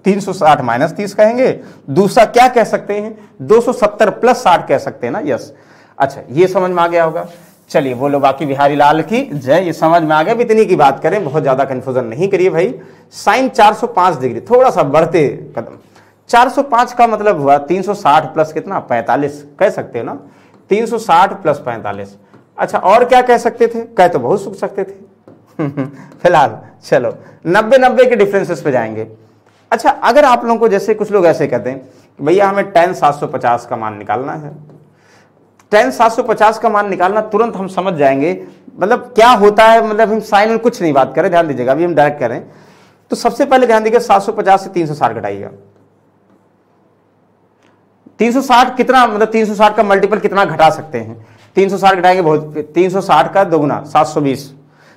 360 माइनस 30 कहेंगे, दूसरा क्या कह सकते हैं 270 प्लस 60 कह सकते हैं ना, यस। अच्छा ये समझ में आ गया होगा। चलिए बोलो बाकी बिहारी लाल की जय, ये समझ में आ गया। इतनी की बात करें, बहुत ज्यादा कंफ्यूजन नहीं करिए भाई। साइन 405 डिग्री, थोड़ा सा बढ़ते कदम। 405 का मतलब हुआ 360 प्लस कितना 45 कह सकते हो ना, 360 प्लस 45। अच्छा और क्या कह सकते थे, कह तो बहुत सुख सकते थे। फिलहाल चलो 90 के डिफरेंसेस पे जाएंगे। अच्छा अगर आप लोगों को, जैसे कुछ लोग ऐसे कहते हैं भैया हमें tan 750 का मान निकालना है, tan 750 का मान निकालना, तुरंत हम समझ जाएंगे मतलब क्या होता है। मतलब हम साइन में कुछ नहीं बात करें, ध्यान दीजिएगा, अभी हम डायरेक्ट करें तो सबसे पहले ध्यान दीजिएगा 750 से 360 घटाइएगा। 360 कितना, मतलब 360 का मल्टीपल कितना घटा सकते हैं, 360 घटाएंगे बहुत, 360 का दोगुना 720,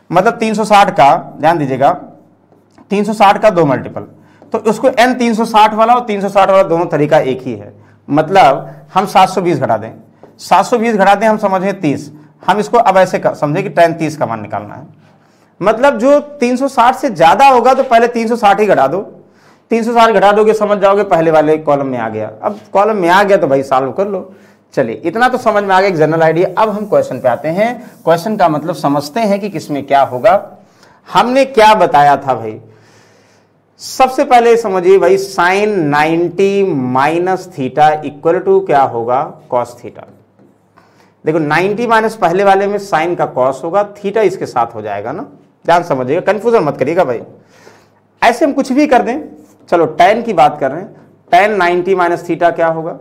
मतलब 360 का, ध्यान दीजिएगा 360 का 2 मल्टीपल, तो उसको n 360 वाला और 360 वाला दोनों तरीका एक ही है। मतलब हम 720 घटा दें, 720 घटा दें, हम समझे 30, हम इसको अब ऐसे समझे कि tan 30 का मान निकालना है। मतलब जो 360 से ज्यादा होगा तो पहले 360 ही घटा दो, 360 घटा दोगे समझ जाओगे पहले वाले कॉलम में आ गया। अब कॉलम में आ गया तो भाई सॉल्व कर लो। चलिए इतना तो समझ में आ गया एक जनरल आइडिया। अब हम क्वेश्चन पे आते हैं, क्वेश्चन का मतलब समझते हैं कि किसमें क्या होगा। हमने क्या बताया था भाई, सबसे पहले समझिए भाई, sine 90 minus theta equal to क्या होगा, कॉस थीटा। देखो 90 माइनस पहले वाले में साइन का कॉस होगा, थीटा इसके साथ हो जाएगा ना, ध्यान समझिएगा, कंफ्यूजन मत करिएगा भाई। ऐसे हम कुछ भी कर दें, चलो tan की बात कर रहे हैं, tan 90 माइनस थीटा क्या होगा,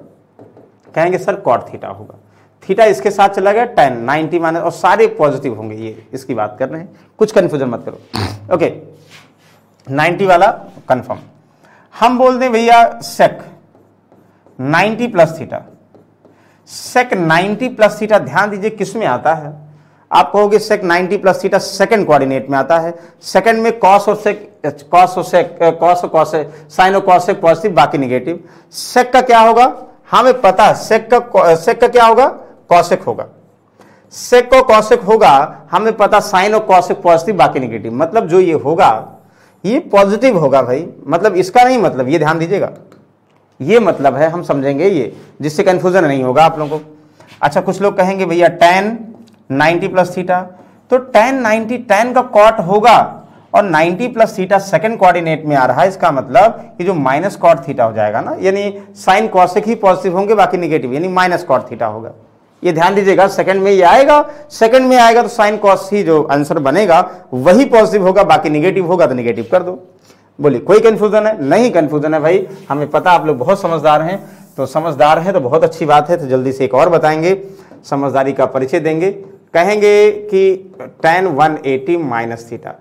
कहेंगे सर कॉट थीटा होगा, थीटा इसके साथ चला गया, tan 90 माइनस, और सारे पॉजिटिव होंगे, ये इसकी बात कर रहे हैं, कुछ कंफ्यूजन मत करो। ओके 90 वाला कंफर्म। हम बोल दें भैया सेक 90 प्लस थीटा, सेक 90 प्लस थीटा, ध्यान दीजिए किस में आता है, आप कहोगे सेक 90 प्लस थीटा सेकंड कोऑर्डिनेट में आता है। सेकंड में कॉस और सेक, कॉस और कॉस है, साइन और कॉस सेक पॉजिटिव, बाकी नेगेटिव। सेक का क्या होगा, हमें पता है सेक का क्या होगा, कॉसेक होगा, सेक को कॉसेक होगा, हमें पता साइन और कॉसेक पॉजिटिव, बाकी नेगेटिव। मतलब जो ये होगा ये पॉजिटिव होगा भाई, मतलब इसका नहीं मतलब, ये ध्यान दीजिएगा, ये मतलब है, हम समझेंगे ये, जिससे कंफ्यूजन नहीं होगा आप लोगों को। अच्छा कुछ लोग कहेंगे भैया tan 90 प्लस थीटा, तो tan 90 tan का कॉट होगा और 90 प्लस थीटा सेकंड कोऑर्डिनेट में आ रहा है, इसका मतलब ये जो माइनस कॉट थीटा हो जाएगा ना, यानी साइन कॉसेक ही पॉजिटिव होंगे, बाकी नेगेटिव, यानी माइनस कॉट थीटा होगा। ये ध्यान दीजिएगा, सेकंड में ये आएगा, सेकंड में आएगा तो साइन कॉस ही जो आंसर बनेगा वही पॉजिटिव होगा, बाकी नेगेटिव होगा तो नेगेटिव कर दो। बोलिए कोई कंफ्यूजन है, नहीं कंफ्यूजन है भाई, हमें पता आप लोग बहुत समझदार हैं, तो समझदार हैं तो बहुत अच्छी बात है। तो जल्दी से एक और बताएंगे, समझदारी का परिचय देंगे, कहेंगे कि tan 180 माइनस थीटा,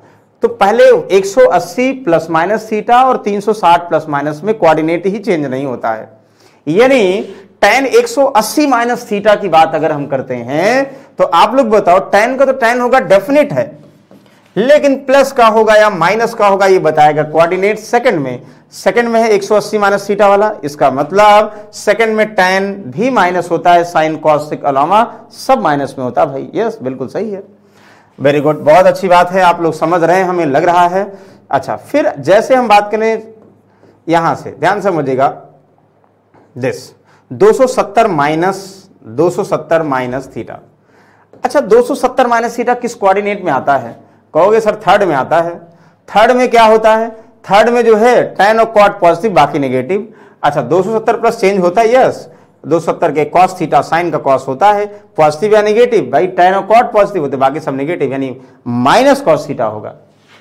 तो पहले 180 प्लस माइनस थीटा और 360 प्लस माइनस में कोऑर्डिनेट ही चेंज नहीं होता है, यानी tan 180 माइनस थीटा की बात अगर हम करते हैं तो आप लोग बताओ tan का तो tan होगा डेफिनेट है, लेकिन प्लस का होगा या माइनस का होगा ये बताएगा कोऑर्डिनेट सेकंड में। सेकंड में है 180 माइनस थीटा वाला, इसका मतलब सेकंड में tan भी माइनस होता है, साइन कॉस के अलावा सब माइनस में होता है भाई। यस, बिल्कुल सही है, वेरी गुड, बहुत अच्छी बात है, आप लोग समझ रहे हैं हमें लग रहा है। अच्छा, फिर जैसे हम बात करें यहां से, ध्यान समझिएगा, दिस 270 माइनस थीटा। अच्छा, 270 माइनस थीटा किस कोऑर्डिनेट में आता है? कहोगे सर थर्ड में आता है। थर्ड में क्या होता है? थर्ड में जो है tan और cot पॉजिटिव बाकी नेगेटिव। अच्छा, 270 प्लस चेंज होता है, यस, 270 के cos थीटा साइन का cos होता है पॉजिटिव या नेगेटिव, भाई tan और cot पॉजिटिव होते बाकी सब नेगेटिव, यानी माइनस cos थीटा होगा।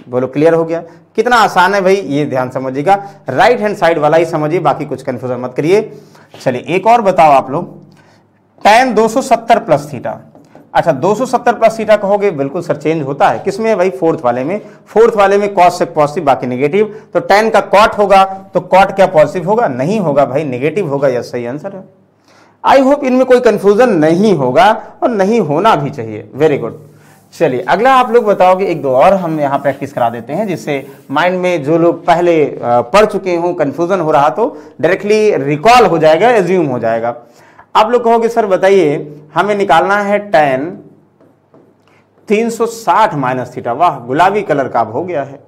बोलो क्लियर हो गया? कितना आसान है भाई, ये ध्यान समझिएगा, राइट हैंड साइड वाला ही समझिए, बाकी कुछ कंफ्यूजन मत करिए। चलिए एक और बताओ आप लोग, tan 270 प्लस थीटा। अच्छा, 270 प्लस थीटा कहोगे, बिल्कुल सर चेंज होता है, किसमें है भाई? फोर्थ वाले में। फोर्थ वाले में cos से पॉजिटिव बाकी नेगेटिव, तो tan का cot होगा, तो cot क्या पॉजिटिव होगा? नहीं होगा भाई, नेगेटिव होगा। यस, सही आंसर है। आई होप इनमें कोई कंफ्यूजन नहीं होगा और नहीं होना भी चाहिए, वेरी गुड। चलिए अगला आप लोग बताओ कि एक दो और हम यहाँ प्रैक्टिस करा देते हैं, जिससे माइंड में जो लोग पहले पढ़ चुके हों, कंफ्यूजन हो रहा तो डायरेक्टली रिकॉल हो जाएगा, एज्यूम हो जाएगा। आप लोग कहोगे सर बताइए हमें निकालना है tan 360 माइनस थीटा। वाह, गुलाबी कलर का अब हो गया है।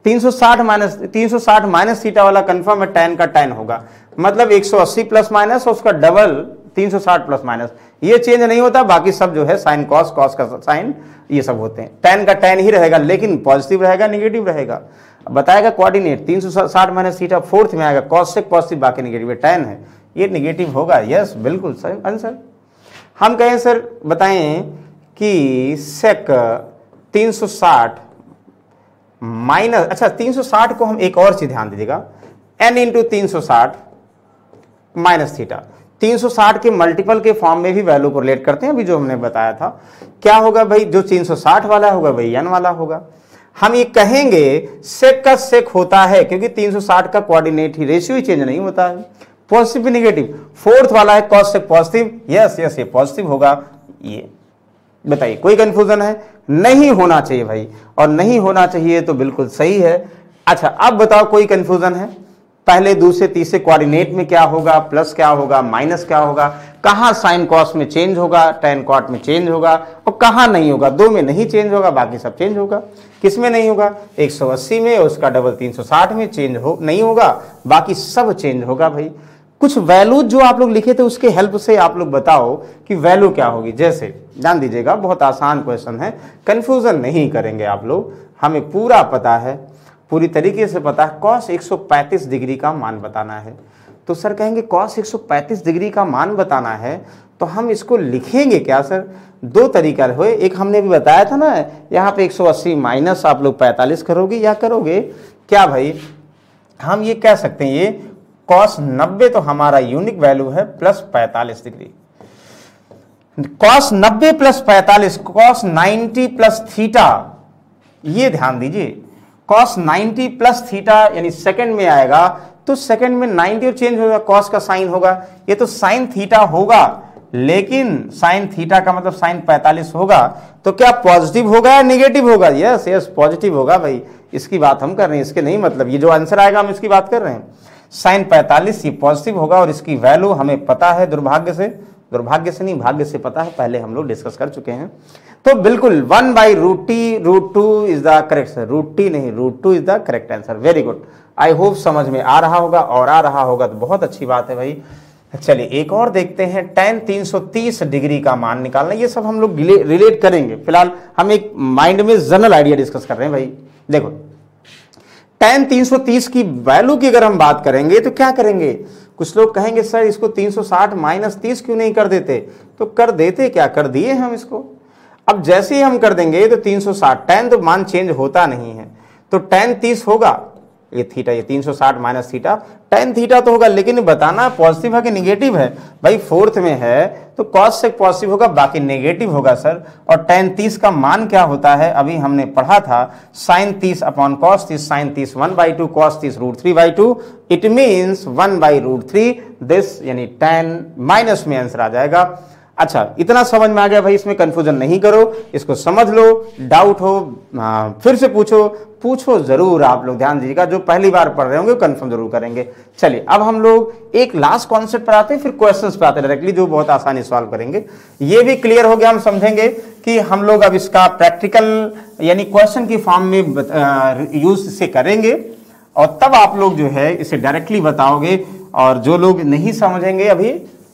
360 माइनस थीटा वाला कंफर्म है, tan का tan होगा, मतलब 180 प्लस माइनस और उसका डबल 360 प्लस माइनस, ये चेंज नहीं होता, बाकी सब जो है साइन कॉस, कॉस का साइन, ये सब होते हैं। tan का tan ही रहेगा, लेकिन पॉजिटिव रहेगा नेगेटिव रहेगा। बताएगा कोऑर्डिनेट 360 माइनस थीटा, फोर्थ में आएगा cos से पॉजिटिव बाकी नेगेटिव, tan है, ये नेगेटिव होगा। यस, बिल्कुल सही आंसर। हम कहें सर बताएं कि सेक 360 माइनस, अच्छा 360 को हम एक और चीज ध्यान दीजिएगा, n इंटू 360 माइनस थीटा। 360 के मल्टीपल के फॉर्म में भी वैल्यू को रिलेट करते हैं, अभी जो हमने बताया था। क्या होगा भाई? जो 360 वाला होगा वही n वाला होगा। हम ये कहेंगे सेक का सेक होता है, क्योंकि 360 का कोऑर्डिनेट ही, रेशियो ही चेंज नहीं होता है, पॉजिटिव नेगेटिव। फोर्थ वाला है cos से पॉजिटिव, यस यस, ये पॉजिटिव होगा। ये बताइए कोई कंफ्यूजन है? नहीं होना चाहिए भाई, और नहीं होना चाहिए तो बिल्कुल सही है। अच्छा, अब बताओ कोई कंफ्यूजन है? पहले दूसरे तीसरे कोऑर्डिनेट में क्या होगा, प्लस क्या होगा, माइनस क्या होगा, कहां साइन कॉस में चेंज होगा, tan cot में चेंज होगा, और कहां नहीं होगा? दो में नहीं चेंज होगा, बाकी सब चेंज होगा। किसमें नहीं होगा? 180 में, उसका डबल 360 में चेंज नहीं होगा, बाकी सब चेंज होगा भाई। कुछ वैल्यू जो आप लोग लिखे थे उसके हेल्प से आप लोग बताओ कि वैल्यू क्या होगी। जैसे ध्यान दीजिएगा, बहुत आसान क्वेश्चन है, कंफ्यूजन नहीं करेंगे आप लोग, हमें पूरा पता है, पूरी तरीके से पता है। cos 135 डिग्री का मान बताना है, तो सर कहेंगे cos 135 डिग्री का मान बताना है, तो हम इसको लिखेंगे क्या सर? दो तरीका हुए, एक हमने भी बताया था ना, यहाँ पे 180 माइनस आप लोग 45 करोगे, या करोगे क्या भाई? हम ये कह सकते हैं, ये cos 90 तो हमारा यूनिक वैल्यू है, plus 45 degree. cos 90 plus 45, cos 90 plus theta, ये ध्यान दीजिए, cos 90 प्लस थीटा यानी सेकंड में आएगा, तो सेकंड में 90 और चेंज होगा, cos का साइन होगा, ये तो साइन थीटा होगा, लेकिन साइन थीटा का मतलब साइन 45 होगा, तो क्या पॉजिटिव होगा या नेगेटिव होगा? यस यस, पॉजिटिव होगा भाई, इसकी बात हम कर रहे हैं, इसके नहीं मतलब, ये जो आंसर आएगा हम इसकी बात कर रहे हैं। साइन 45 ये पॉजिटिव होगा, और इसकी वैल्यू हमें पता है, दुर्भाग्य से नहीं, भाग्य से पता है, पहले हम लोग डिस्कस कर चुके हैं। तो बिल्कुल 1/√t, √2 is the correct sir, √t नहीं, √2 is the correct answer. Very good, I hope समझ में आ रहा होगा, और आ रहा होगा तो बहुत अच्छी बात है भाई। चलिए एक और देखते हैं, tan 330 डिग्री का मान निकालना, ये सब हम लोग रिलेट करेंगे। फिलहाल हम एक माइंड में जनरल आइडिया डिस्कस कर रहे हैं भाई। देखो tan 330 की वैल्यू की अगर हम बात करेंगे तो क्या करेंगे? कुछ लोग कहेंगे सर इसको 360 माइनस 30 क्यों नहीं कर देते? तो कर देते, क्या कर दिए हम इसको। अब जैसे ही हम कर देंगे तो 360, tan तो मान चेंज होता नहीं है, तो tan 30 होगा, ये थीटा, ये 360 माइनस थीटा, tan थीटा तो होगा, लेकिन बताना पॉजिटिव है कि नेगेटिव है भाई। फोर्थ में है तो cos से पॉजिटिव होगा, बाकी नेगेटिव होगा सर। और tan 30 का मान क्या होता है? अभी हमने पढ़ा था, sine 30 upon cos 30, sine 30 1/2, cos 30 √3/2, it means 1/√3 this, यानी tan माइनस में आंसर आ जाएगा। अच्छा, इतना समझ में आ गया भाई, इसमें कंफ्यूजन नहीं करो, इसको समझ लो, डाउट हो फिर से पूछो जरूर। आप लोग ध्यान दीजिएगा, जो पहली बार पढ़ रहे होंगे कंफर्म जरूर करेंगे। चलिए अब हम लोग एक लास्ट कॉन्सेप्ट पर आते हैं, फिर क्वेश्चंस पे आते हैं डायरेक्टली, जो बहुत आसानी सॉल्व करेंगे। ये भी क्लियर हो गया, हम समझेंगे कि हम लोग अब इसका प्रैक्टिकल यानी क्वेश्चन की फॉर्म में यूज से करेंगे, और तब आप लोग जो है इसे डायरेक्टली बताओगे। और जो लोग नहीं समझेंगे अभी,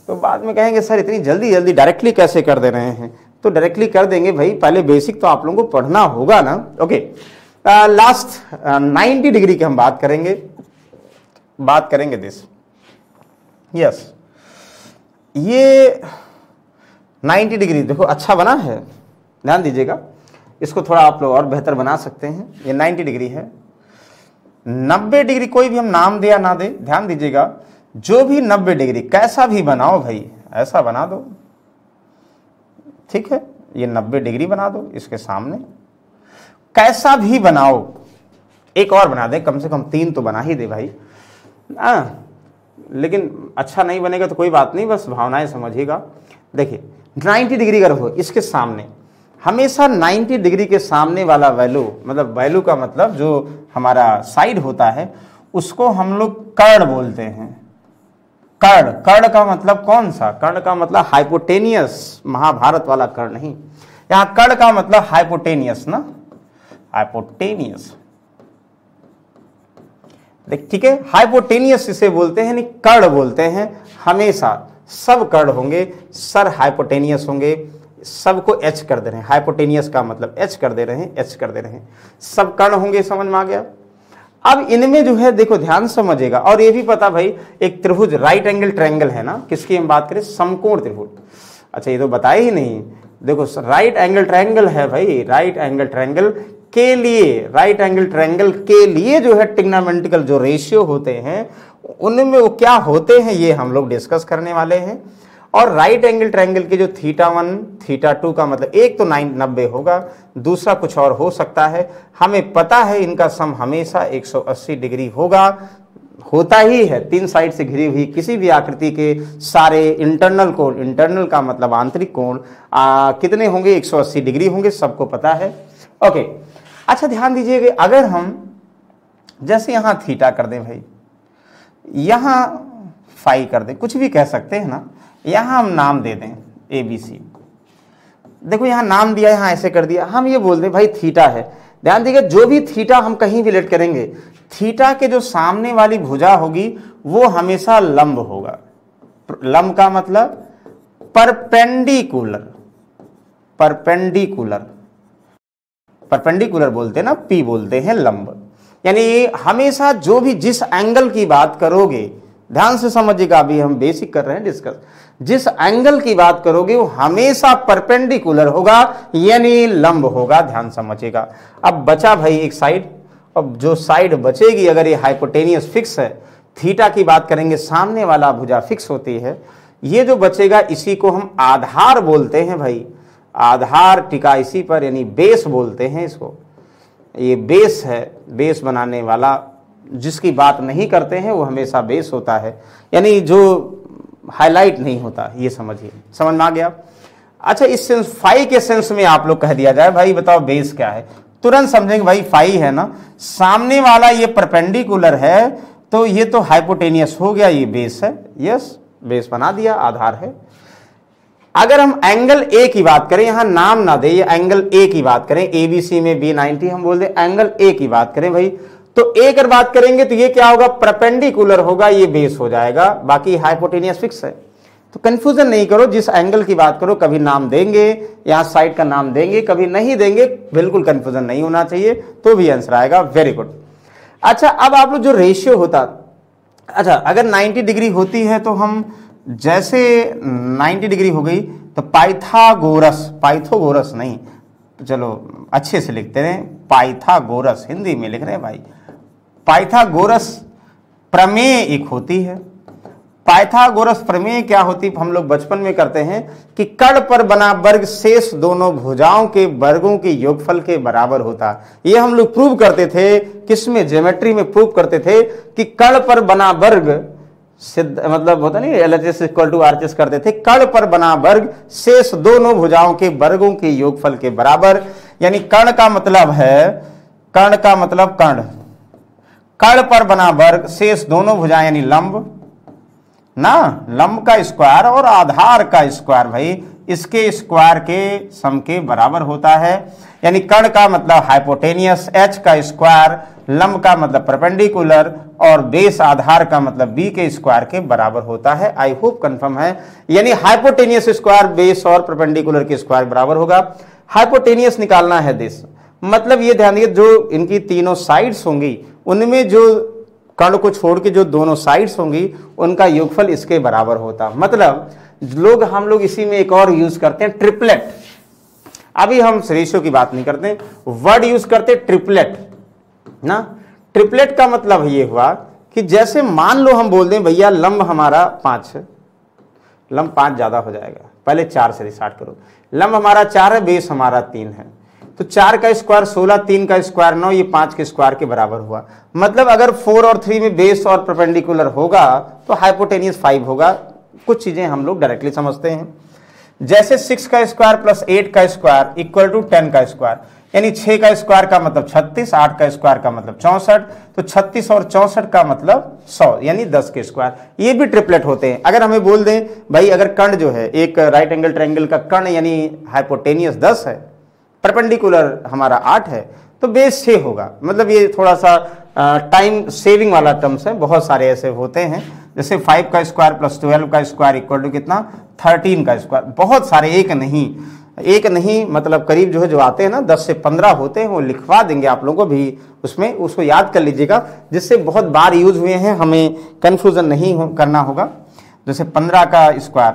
तो बाद में कहेंगे सर इतनी जल्दी जल्दी डायरेक्टली कैसे कर दे रहे हैं, तो डायरेक्टली कर देंगे भाई, पहले बेसिक तो आप लोगों को पढ़ना होगा ना। ओके, लास्ट 90 डिग्री की हम बात करेंगे दिस। यस, ये 90 डिग्री देखो अच्छा बना है, ध्यान दीजिएगा, इसको थोड़ा आप लोग और बेहतर बना सकते हैं। ये 90 डिग्री है। 90 डिग्री कोई भी हम नाम दे या ना दे, ध्यान दीजिएगा, जो भी 90 डिग्री कैसा भी बनाओ भाई, ऐसा बना दो, ठीक है। ये 90 डिग्री बना दो, इसके सामने कैसा भी बनाओ, एक और बना दे, कम से कम 3 तो बना ही दे भाई। लेकिन अच्छा नहीं बनेगा तो कोई बात नहीं, बस भावनाएं समझिएगा। देखिए 90 डिग्री अगर हो, इसके सामने हमेशा 90 डिग्री के सामने वाला वैल्यू, मतलब वैल्यू का मतलब जो हमारा साइड होता है, उसको हम लोग कर्ण बोलते हैं। कर्ण का मतलब कौन सा? कर्ण का मतलब हाइपोटेनियस, महाभारत वाला कर्ण नहीं, यहां कर्ण का मतलब हाइपोटेनियस ना, हाइपोटेनियस, देख ठीक है, हाइपोटेनियस इसे बोलते हैं, नहीं कर्ण बोलते हैं। हमेशा सब कर्ण होंगे, सर हाइपोटेनियस होंगे, सबको एच कर दे रहे हैं, हाइपोटेनियस का मतलब एच कर दे रहे हैं, एच कर दे रहे हैं, सब कर्ण होंगे, समझ में आ गया। अब इनमें जो है देखो ध्यान समझिएगा, और ये भी पता भाई, एक त्रिभुज राइट एंगल ट्रायंगल है ना, किसकी हम बात करें? समकोण त्रिभुज। अच्छा ये तो बताया ही नहीं, देखो राइट एंगल ट्रायंगल है भाई, राइट एंगल ट्रायंगल के लिए, राइट एंगल ट्रायंगल के लिए जो है ट्रिग्नोमेट्रिकल जो रेशियो होते हैं, उनमें वो क्या होते हैं ये हम लोग डिस्कस करने वाले हैं। और राइट एंगल ट्रायंगल के जो θ1 θ2 का मतलब, एक तो 90 होगा, दूसरा कुछ और हो सकता है, हमें पता है इनका सम हमेशा 180 डिग्री होगा, होता ही है। 3 साइड से घिरी हुई किसी भी आकृति के सारे इंटरनल कोण, इंटरनल का मतलब आंतरिक कोण कितने होंगे? 180 डिग्री होंगे, सबको पता है। ओके, अच्छा ध्यान दीजिएगा, अगर हम जैसे यहां थीटा कर दें भाई, यहां फाई कर दें, कुछ भी कह सकते हैं ना, यहां हम नाम दे दें ABC, देखो यहां नाम दिया, यहां ऐसे कर दिया, हम ये बोल दें भाई थीटा है। ध्यान दीजिएगा, जो भी थीटा हम कहीं भी लेट करेंगे, थीटा के जो सामने वाली भुजा होगी वो हमेशा लंब होगा। लंब का मतलब परपेंडिकुलर, परपेंडिकुलर, परपेंडिकुलर बोलते हैं ना, P बोलते हैं लंब, यानी हमेशा जो भी जिस एंगल की बात करोगे, ध्यान से समझिएगा, अभी हम बेसिक कर रहे हैं डिस्कस, जिस एंगल की बात करोगे वो हमेशा परपेंडिकुलर होगा, यानी लंब होगा, ध्यान समझिएगा। अब बचा भाई एक साइड, अब जो साइड बचेगी, अगर ये हाइपोटेनियस फिक्स है, थीटा की बात करेंगे, सामने वाला भुजा फिक्स होती है, ये जो बचेगा इसी को हम आधार बोलते हैं भाई, आधार टिका इसी पर, यानी बेस बोलते हैं इसको। ये बेस है, बेस बनाने वाला, जिसकी बात नहीं करते हैं वो हमेशा बेस होता है, यानी जो हाईलाइट नहीं होता, ये समझिए, समझ में आ गया। अच्छा, इस सेंस फाई के सेंस में आप लोग कह दिया जाए भाई बताओ बेस क्या है, तुरंत समझेंगे भाई फाई है ना, सामने वाला ये परपेंडिकुलर है, तो ये तो हाइपोटेनियस हो गया, ये बेस है। यस, बेस बना दिया, आधार है। अगर हम एंगल ए की बात करें, यहां नाम ना दे, ये एंगल ए की बात करें, ABC में B90 हम बोल दें, एंगल ए की बात करें भाई, तो ए अगर बात करेंगे तो ये क्या होगा? परपेंडिकुलर होगा, ये बेस हो जाएगा, बाकी हाइपोटेनियस फिक्स है। तो कंफ्यूजन नहीं करो, जिस एंगल की बात करो कभी नाम देंगे, यहां साइड का नाम देंगे, कभी नहीं देंगे, बिल्कुल कंफ्यूजन नहीं होना चाहिए, तो भी आंसर आएगा। Very good. अच्छा, अब आप लोग जो रेशियो होता, अच्छा अगर 90 डिग्री होती है तो हम जैसे 90 डिग्री हो गई तो पाइथागोरस, पाइथागोरस नहीं, चलो अच्छे से लिखते हैं, पाइथागोरस, हिंदी में लिख रहे हैं भाई, पाइथागोरस प्रमेय एक होती है। पाइथागोरस प्रमेय क्या होती है? हम लोग बचपन में करते हैं कि कर्ण पर बना वर्ग शेष दोनों भुजाओं के वर्गों के योगफल के बराबर होता। ये हम लोग प्रूव करते थे, किसमें? ज्योमेट्री में प्रूव करते थे कि कर्ण पर बना वर्ग सिद्ध मतलब होता नहीं LHS इक्वल टू RHS करते थे, कर्ण पर बना वर्ग शेष दोनों भुजाओं के वर्गों के योगफल के बराबर। यानी कर्ण का मतलब है, कर्ण का मतलब कर्ण पर बना वर्ग शेष दोनों भुजाएं यानी लंब ना, लंब का स्क्वायर और आधार का स्क्वायर भाई इसके स्क्वायर के सम के बराबर होता है। यानी कर्ण का मतलब हाइपोटेनियस, h का स्क्वायर, लंब का मतलब परपेंडिकुलर और बेस आधार का मतलब b के स्क्वायर के बराबर होता है। आई होप कंफर्म है। यानी हाइपोटेनियस स्क्वायर बेस और परपेंडिकुलर के स्क्वायर बराबर होगा। हाइपोटेनियस निकालना है दिस, मतलब ये ध्यान दीजिए जो इनकी तीनों साइड्स होंगी उनमें जो कर्ण को छोड़ के जो दोनों साइड्स होंगी उनका योगफल इसके बराबर होता। मतलब हम लोग इसी में एक और यूज करते हैं ट्रिपलेट। अभी हम रेशियो की बात नहीं करते, वर्ड यूज करते ट्रिपलेट ना। ट्रिपलेट का मतलब ये हुआ कि जैसे मान लो हम बोल दें भैया लंब हमारा 5 है, लंब 5 ज्यादा हो जाएगा, पहले 4 से स्टार्ट करो। लंब हमारा 4 है, बेस हमारा 3 है, तो 4 का स्क्वायर 16, 3 का स्क्वायर 9, ये 5 के स्क्वायर के बराबर हुआ। मतलब अगर 4 और 3 में बेस और परपेंडिकुलर होगा तो हाइपोटेनियस 5 होगा। कुछ चीजें हम लोग डायरेक्टली समझते हैं, जैसे 6 का स्क्वायर प्लस 8 का स्क्वायर इक्वल टू 10 का स्क्वायर, यानी 6 का स्क्वायर का मतलब 36, 8 का स्क्वायर का मतलब 64, तो 36 और 64 का मतलब 100 यानी 10 के स्क्वायर। ये भी ट्रिपलेट होते हैं। अगर हमें बोल दें भाई अगर कर्ण जो है एक राइट एंगल ट्रायंगल का कर्ण यानी हाइपोटेनियस 10 है, परपेंडिकुलर हमारा 8 है, तो बेस 6 होगा। मतलब ये थोड़ा सा टाइम सेविंग वाला टर्म्स है, बहुत सारे ऐसे होते हैं। जैसे 5 का स्क्वायर प्लस 12 का स्क्वायर इक्वल टू कितना 13 का स्क्वायर, बहुत सारे, एक नहीं मतलब करीब जो है जो आते हैं ना 10 से 15 होते हैं, वो लिखवा देंगे आप लोगों को भी, उसमें उसको याद कर लीजिएगा, जिससे बहुत बार यूज हुए हैं, हमें कंफ्यूजन नहीं करना होगा। जैसे 15 का स्क्वायर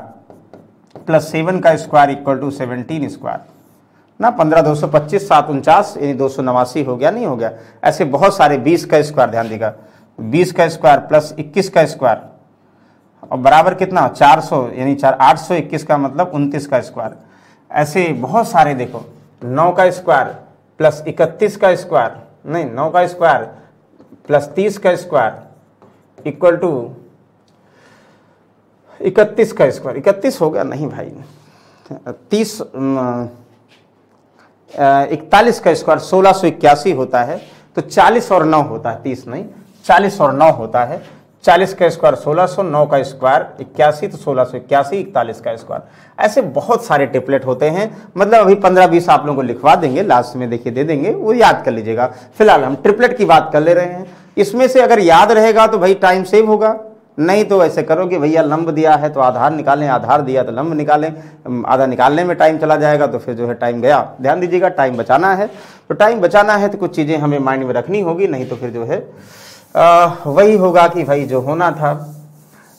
प्लस 7 का स्क्वायर इक्वल टू 17 स्क्वायर ना, 15 225 7 49 यानी 289 हो गया, नहीं हो गया। ऐसे बहुत सारे 20 का स्क्वायर, ध्यान देगा 20 का स्क्वायर प्लस 21 का स्क्वायर और बराबर कितना 400 यानी 821 का मतलब 29 का स्क्वायर। ऐसे बहुत सारे देखो 9 का स्क्वायर प्लस 31 का स्क्वायर, नहीं 9 का स्क्वायर प्लस 30 का स्क्वायर इक्वल टू 31 का स्क्वायर, 31 हो गया नहीं भाई, 41 का स्क्वायर 1681 होता है, तो 40 और 9 होता है, 30 नहीं 40 और 9 होता है। 40 का स्क्वायर 1600, 9 का स्क्वायर 81, तो 1681, 41 का स्क्वायर। ऐसे बहुत सारे ट्रिपलेट होते हैं। मतलब अभी 15-20 आप लोगों को लिखवा देंगे, लास्ट में देखिए दे देंगे, वो याद कर लीजिएगा। फिलहाल हम ट्रिपलेट की बात कर ले रहे हैं। इसमें से अगर याद रहेगा तो भाई टाइम सेव होगा, नहीं तो ऐसे करो कि भैया लंब दिया है तो आधार निकालें, आधार दिया तो लंब निकालें, आधा निकालने में टाइम चला जाएगा तो फिर जो है टाइम गया। ध्यान दीजिएगा टाइम बचाना है, तो टाइम बचाना है तो कुछ चीज़ें हमें माइंड में रखनी होगी, नहीं तो फिर जो है वही होगा कि भाई जो होना था,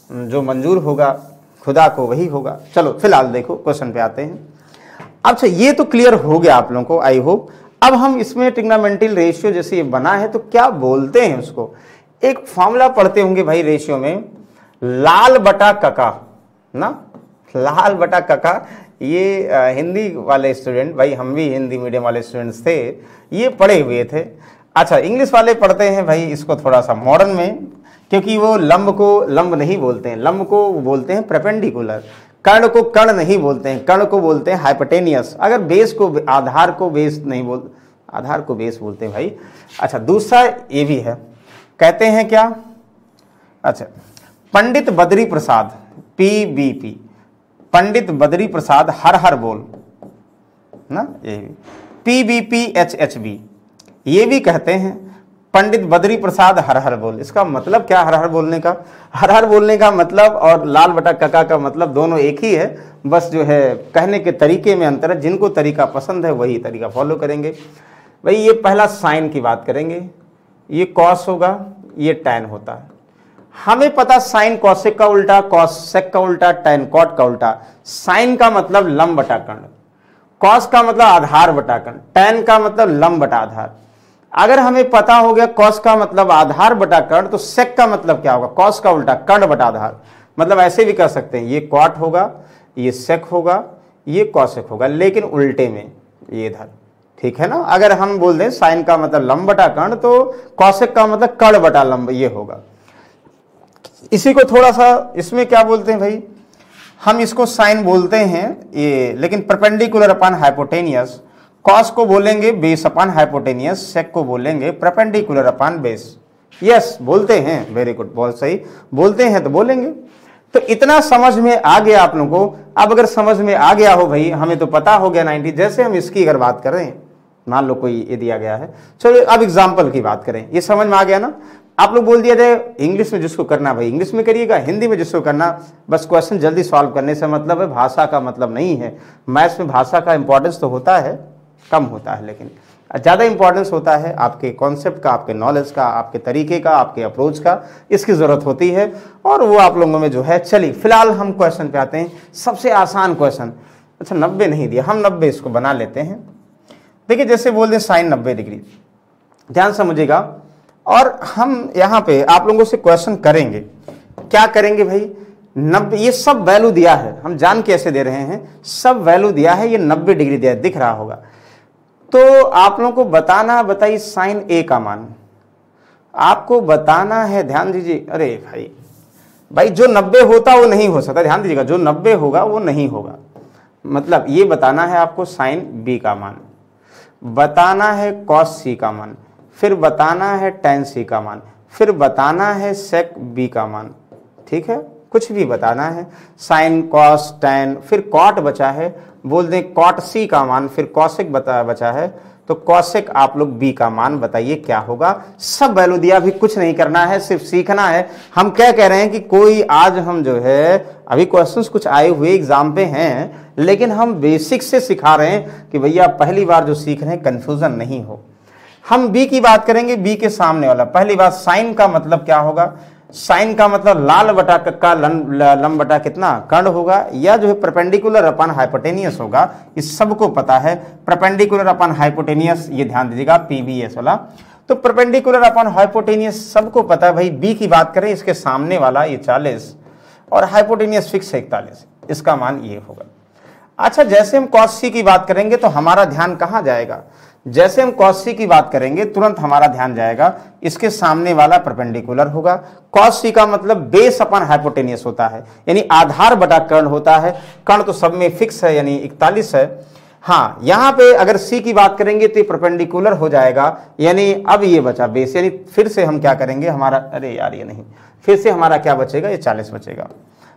जो मंजूर होगा खुदा को वही होगा। चलो फिलहाल देखो क्वेश्चन पे आते हैं। अच्छा ये तो क्लियर हो गया आप लोगों को, आई होप। अब हम इसमें ट्रिग्नोमेट्रिक रेशियो जैसे ये बना है तो क्या बोलते हैं उसको, एक फॉर्मूला पढ़ते होंगे भाई रेशियो में, लाल बटा कका ना, लाल बटा कका। ये हिंदी वाले स्टूडेंट, भाई हम भी हिंदी मीडियम वाले स्टूडेंट्स थे, ये पढ़े हुए थे। अच्छा इंग्लिश वाले पढ़ते हैं भाई इसको थोड़ा सा मॉडर्न में, क्योंकि वो लंब को लंब नहीं बोलते हैं, लंब को बोलते हैं परपेंडिकुलर, कर्ण को कर्ण नहीं बोलते हैं, कर्ण को बोलते हैं हाइपोटेनियस। अगर बेस को आधार को बेस नहीं बोल, आधार को बेस बोलते हैं भाई। अच्छा दूसरा ये भी है, कहते हैं क्या, अच्छा पंडित बद्री प्रसाद PBP, पंडित बद्री प्रसाद हर हर बोल ना, ये PBP HHB, ये भी कहते हैं पंडित बद्री प्रसाद हर हर बोल। इसका मतलब क्या, हर हर बोलने का, हर हर बोलने का मतलब और लाल बटा कका का मतलब दोनों एक ही है, बस जो है कहने के तरीके में अंतर है। जिनको तरीका पसंद है वही तरीका फॉलो करेंगे। भाई ये पहला साइन की बात करेंगे, ये कॉस होगा, ये टैन होता है। हमें पता साइन कॉसेक का उल्टा, कॉसेक का उल्टा, टैन कॉट का उल्टा। साइन का मतलब लंब बटा कर्ण, कॉस का मतलब आधार बटा कर्ण, टैन का मतलब लंब बटा आधार। अगर हमें पता हो गया कॉस का मतलब आधार बटा कर्ण, तो सेक का मतलब क्या होगा, कॉस का उल्टा कर्ण बटा आधार। मतलब ऐसे भी कर सकते हैं, ये कॉट होगा, ये सेक होगा, ये कॉसेक होगा, लेकिन उल्टे में ये इधर, ठीक है ना। अगर हम बोल दें साइन का मतलब लंब बटा कर्ण, तो कॉसेक का मतलब कर्ण बटा लंब ये होगा। इसी को थोड़ा सा इसमें क्या बोलते हैं भाई, हम इसको साइन बोलते हैं ये, लेकिन परपेंडिकुलर अपॉन हाइपोटेनियस। कॉस को बोलेंगे बेस अपॉन हाइपोटेनियस, सेक को बोलेंगे परपेंडिकुलर अपॉन बेस। यस बोलते हैं, वेरी गुड, बहुत सही, बोलते हैं तो बोलेंगे। तो इतना समझ में आ गया आप लोगों को। अब अगर समझ में आ गया हो भाई, हमें तो पता हो गया 90, जैसे हम इसकी अगर बात करें, मान लो कोई ये दिया गया है, चलो अब एग्जाम्पल की बात करें, ये समझ में आ गया ना। आप लोग बोल दिया जाए इंग्लिश में जिसको करना भाई इंग्लिश में करिएगा, हिंदी में जिसको करना, बस क्वेश्चन जल्दी सॉल्व करने से मतलब है, भाषा का मतलब नहीं है। मैथ्स में भाषा का इंपॉर्टेंस तो होता है, कम होता है, लेकिन ज़्यादा इंपॉर्टेंस होता है आपके कॉन्सेप्ट का, आपके नॉलेज का, आपके तरीके का, आपके अप्रोच का, इसकी ज़रूरत होती है, और वो आप लोगों में जो है। चलिए फिलहाल हम क्वेश्चन पे आते हैं, सबसे आसान क्वेश्चन। अच्छा 90 नहीं दिया, हम 90 इसको बना लेते हैं। देखिए जैसे बोल दें साइन 90 डिग्री, ध्यान समझिएगा, और हम यहाँ पे आप लोगों से क्वेश्चन करेंगे। क्या करेंगे भाई, 90, ये सब वैल्यू दिया है, हम जान कैसे दे रहे हैं, सब वैल्यू दिया है, ये 90 डिग्री दिया है, दिख रहा होगा। तो आप लोगों को बताना, बताइए साइन ए का मान आपको बताना है, ध्यान दीजिए। अरे भाई भाई जो 90 होता वो नहीं हो सकता, ध्यान दीजिएगा, जो 90 होगा वो नहीं होगा। मतलब ये बताना है आपको साइन बी का मान, बताना है कॉस सी का मान, फिर बताना है टेन सी का मान, फिर बताना है सेक बी का मान। ठीक है, कुछ भी बताना है, साइन कॉस टेन, फिर कॉट बचा है, बोल दें कॉट सी का मान, फिर कॉसेक बचा है, तो कॉसेक आप लोग बी का मान बताइए क्या होगा। सब वैल्यू दिया, अभी कुछ नहीं करना है, सिर्फ सीखना है। हम क्या कह रहे हैं कि कोई आज हम जो है, अभी क्वेश्चंस कुछ आए हुए एग्जाम पे हैं, लेकिन हम बेसिक से सिखा रहे हैं कि भैया पहली बार जो सीख रहे हैं कंफ्यूजन नहीं हो। हम बी की बात करेंगे, बी के सामने वाला, पहली बात साइन का मतलब क्या होगा, साइन का मतलब लाल बटा कक्का लंब बटा कितना कर्ण होगा, या जो है परपेंडिकुलर अपॉन हाइपोटेनियस होगा, इस सबको पता है। परपेंडिकुलर अपॉन हाइपोटेनियस, ये ध्यान दीजिएगा पीबीएस वाला, तो परपेंडिकुलर अपॉन हाइपोटेनियस सबको पता है भाई। बी की बात करें, इसके सामने वाला ये 40 और हाइपोटेनियस फिक्स है 41, इसका मान ये होगा। अच्छा जैसे हम कॉस सी की बात करेंगे तो हमारा ध्यान कहां जाएगा, जैसे हम कॉस सी की बात करेंगे तुरंत हमारा ध्यान जाएगा इसके सामने वाला परपेंडिकुलर होगा। कॉस सी का मतलब बेस अपॉन हाइपोटेनियस होता है, यानी आधार बटा कर्ण होता है। कर्ण तो सब में फिक्स है, यानी 41 है। हाँ यहां पे अगर सी की बात करेंगे तो ये परपेंडिकुलर हो जाएगा, यानी अब ये बचा बेस, यानी फिर से हम क्या करेंगे हमारा, अरे यार ये नहीं, फिर से हमारा क्या बचेगा, ये 40 बचेगा।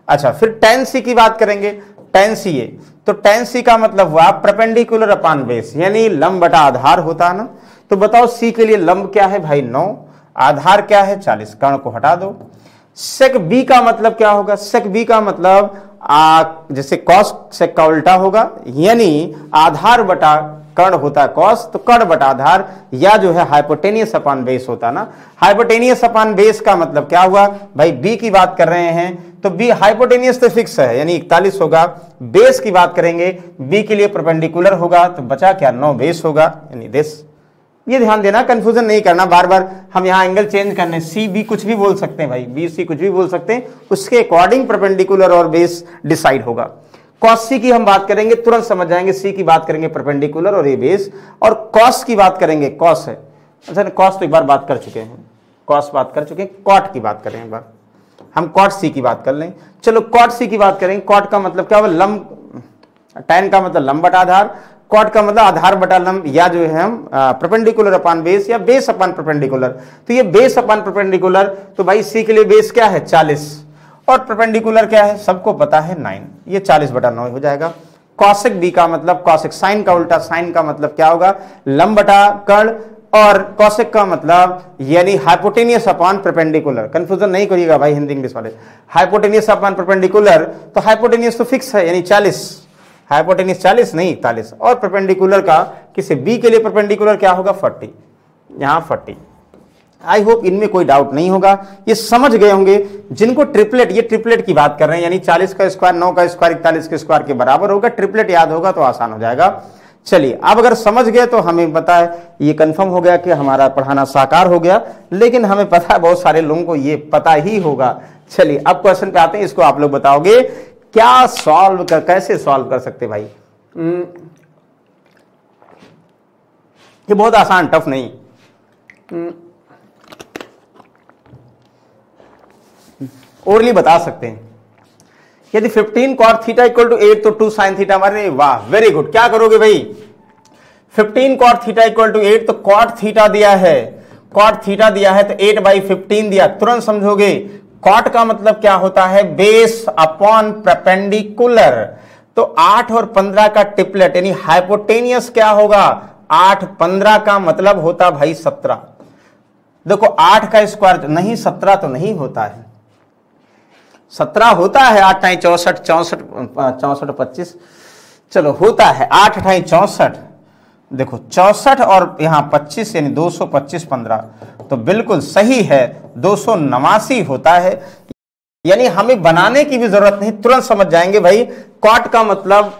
अच्छा फिर टेन सी की बात करेंगे, टेन सी ए, तो टेन सी का मतलब हुआ परपेंडिकुलर अपॉन बेस, यानी लंब बटा आधार होता है ना। तो बताओ सी के लिए लंब क्या है भाई 9, आधार क्या है 40, कर्ण को हटा दो। सेक बी का मतलब क्या होगा, सेक बी का मतलब जैसे कॉस सेक का उल्टा होगा, यानी आधार बटा कर्ण होता है कॉस, तो कर्ण बटा आधार, या जो है हाइपोटेनियस अपॉन बेस होता ना। हाइपोटेनियस अपॉन बेस का मतलब क्या हुआ भाई, बी की बात कर रहे हैं तो बी हाइपोटेनियस तो फिक्स है, यानी 41 होगा। बेस की बात करेंगे, बी के लिए परपेंडिकुलर होगा, तो बचा क्या 9 बेस होगा, यानी दिस। ये ध्यान देना, कंफ्यूजन नहीं करना, बार बार हम यहाँ एंगल चेंज करने, सी बी कुछ भी बोल सकते हैं भाई, बी सी कुछ भी बोल सकते हैं, उसके अकॉर्डिंग परपेंडिकुलर और बेस डिसाइड होगा। कॉस सी की हम बात करेंगे तुरंत समझ जाएंगे, सी की बात करेंगे परपेंडिकुलर और ये बेस, और कॉस की बात करेंगे, कॉस है, अच्छा कॉस तो एक बार बात कर चुके हैं, कॉस बात कर चुके हैं, कॉट की बात करें एक बार, हम कॉट सी की बात कर लें। चलो कॉट सी की बात करें, कॉट का मतलब क्या हुआ, लंब, टेन का मतलब लंब बटा आधार, कॉट का मतलब आधार बटा लंब, या जो है हम परपेंडिकुलर अपॉन बेस, या बेस अपॉन परपेंडिकुलर। तो ये बेस अपॉन परपेंडिकुलर, तो भाई सी के लिए बेस क्या है 40 और परपेंडिकुलर क्या है सबको पता है 9, ये 40 बटा 9 हो जाएगा। कॉसेक बी का मतलब कॉसेक, साइन का उल्टा, साइन का मतलब क्या होगा लंब बटा कर्ण, और कॉसेक का मतलब यानी हाइपोटेनियस अपॉन परपेंडिकुलर। कंफ्यूजन नहीं करिएगा भाई हिंदी इंग्लिश वाले, हाइपोटेनियस अपॉन परपेंडिकुलर, तो हाइपोटेनियस तो फिक्स है यानी 40, हाइपोटेनियस 40 नहीं 41, और परपेंडिकुलर का किसी बी के लिए परपेंडिकुलर क्या होगा 40, यहां 40। आई होप इनमें कोई डाउट नहीं होगा, ये समझ गए होंगे। जिनको ट्रिपलेट, ये ट्रिपलेट की बात कर रहे हैं, यानी 40 का स्क्वायर 9 का स्क्वायर 41 के स्क्वायर के बराबर होगा, ट्रिपलेट याद होगा तो आसान हो जाएगा। चलिए अब अगर समझ गए तो हमें पता है, ये कंफर्म हो गया कि हमारा पढ़ाना साकार हो गया, लेकिन हमें पता है बहुत सारे लोगों को ये पता ही होगा। चलिए अब क्वेश्चन पे आते हैं, इसको आप लोग बताओगे क्या सॉल्व कर, कैसे सॉल्व कर सकते भाई। ये बहुत आसान, टफ नहीं। ओरली बता सकते हैं। यदि 15 cot थीटा इक्वल टू 8 तो 2 sin थीटा हमारे, वाह वेरी गुड। क्या करोगे भाई, 15 cot थीटा इक्वल टू 8 तो cot थीटा दिया है, cot थीटा दिया है तो 8/15 दिया, तुरंत समझोगे cot का मतलब क्या होता है, बेस अपॉन परपेंडिकुलर। तो 8 और 15 का ट्रिपलेट यानी हाइपोटेनियस क्या होगा, 8 15 का मतलब होता भाई 17। देखो 8 का स्क्वायर नहीं, 17 तो नहीं होता है, 17 होता है, 8 × 64 64 25, चलो होता है 8 × 64, देखो 64 और यहां 25 यानी 225 15, तो बिल्कुल सही है 289 होता है। यानी हमें बनाने की भी जरूरत नहीं, तुरंत समझ जाएंगे भाई कॉट का मतलब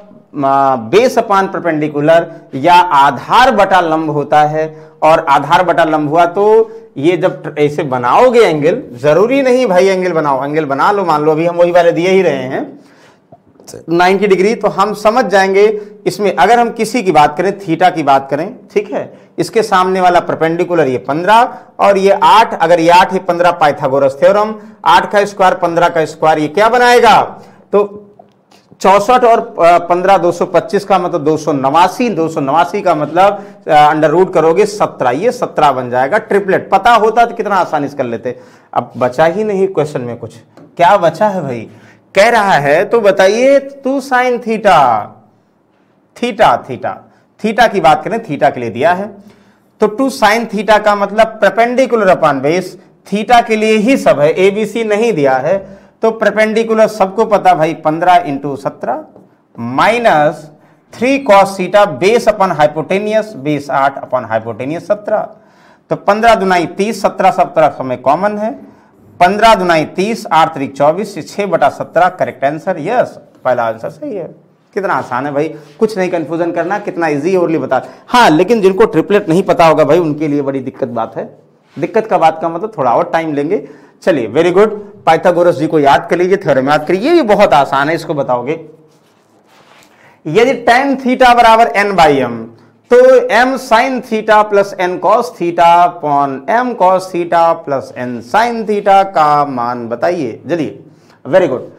बेस अपान परपेंडिकुलर या आधार बटा लंब होता है, और आधार बटा लंब हुआ तो ये जब ऐसे बनाओगे एंगल, जरूरी नहीं भाई एंगल बनाओ, एंगल बना लो, मान लो अभी हम वही वाले दिए ही रहे हैं 90 डिग्री, तो हम समझ जाएंगे इसमें। अगर हम किसी की बात करें, थीटा की बात करें, ठीक है, इसके सामने वाला परपेंडिकुलर ये 15 और ये 8, अगर ये 8 है 15 पाइथागोरस थ्योरम, 8 का स्क्वायर 15 का स्क्वायर ये क्या बनाएगा, तो 64 और 15 225 का मतलब 289, 289 का मतलब अंडर रूट करोगे 17, ये 17 बन जाएगा। ट्रिपलेट पता होता तो कितना आसानी से कर लेते, अब बचा ही नहीं क्वेश्चन में कुछ। क्या बचा है भाई, कह रहा है तो बताइए 2 sin theta, theta theta theta की बात करें, थीटा के लिए दिया है तो 2 sin थीटा का मतलब परपेंडिकुलर अपॉन बेस, थीटा के लिए ही सब है, एबीसी नहीं दिया है, तो परपेंडिकुलर सबको पता भाई 15 × 17 minus 3 cos theta base upon hypotenuse, base 8 upon hypotenuse 17, तो 15 दूनाई 30, 17 17 समय कॉमन है, 15 दूनाई 30, 8 3 24, 6/17 करेक्ट आंसर। यस, पहला आंसर सही है। कितना आसान है भाई, कुछ नहीं कंफ्यूजन करना, कितना इजी है ओरली बता। हाँ, लेकिन जिनको ट्रिपलेट नहीं पता होगा भाई उनके लिए बड़ी दिक्कत बात है। दिक्कत का बात का मतलब थोड़ा और टाइम लेंगे। चलिए वेरी गुड, पाइथागोरस जी को याद कर लीजिए, थ्योरम याद करिए, ये भी बहुत आसान है, इसको बताओगे। यदि tan थीटा बराबर n/m तो m sin theta plus n cos theta upon m cos theta plus n sin theta का मान बताइए जल्दी। वेरी गुड,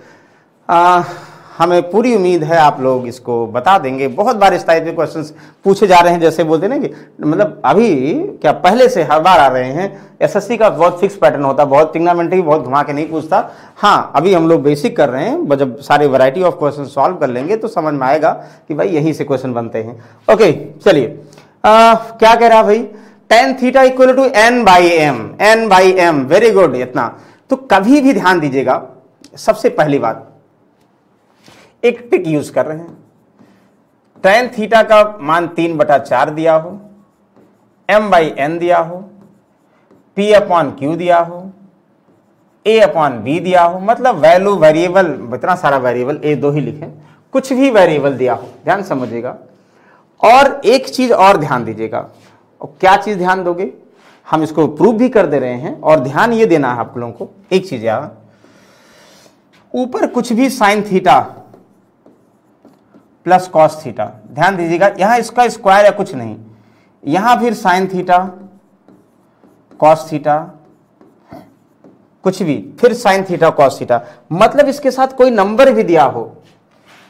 हमें पूरी उम्मीद है आप लोग इसको बता देंगे। बहुत बार इस टाइप के क्वेश्चंस पूछे जा रहे हैं, जैसे बोलते ना कि मतलब अभी क्या पहले से हर बार आ रहे हैं। एसएससी का बहुत फिक्स पैटर्न होता है, बहुत ट्रिग्नोमेट्री बहुत घुमा के नहीं पूछता। हाँ, अभी हम लोग बेसिक कर रहे हैं, जब सारे वैरायटी ऑफ क्वेश्चन सॉल्व कर लेंगे तो समझ में आएगा कि भाई यहीं से क्वेश्चन बनते हैं। ओके चलिए, क्या कह रहा भाई, tan theta equal to n/m, n/m, very good. इतना तो कभी भी ध्यान दीजिएगा, सबसे पहली बात एक ट्रिक यूज कर रहे हैं, tan थीटा का मान 3/4 दिया हो, m/n दिया हो, p/q दिया हो, a/b दिया हो, मतलब वैल्यू वेरिएबल, इतना सारा वेरिएबल, a 2 ही लिखें, कुछ भी वेरिएबल दिया हो, ध्यान समझिएगा। और एक चीज और ध्यान दीजिएगा, और क्या चीज ध्यान दोगे, हम इसको प्रूव भी कर दे रहे हैं, और ध्यान ये देना है आप लोगों को एक चीज यार, ऊपर कुछ भी sine theta plus cos theta, ध्यान दीजिएगा, यहां इसका स्क्वायर या कुछ नहीं, यहां फिर साइन थीटा कॉस थीटा कुछ भी, फिर साइन थीटा कॉस थीटा, मतलब इसके साथ कोई नंबर भी दिया हो,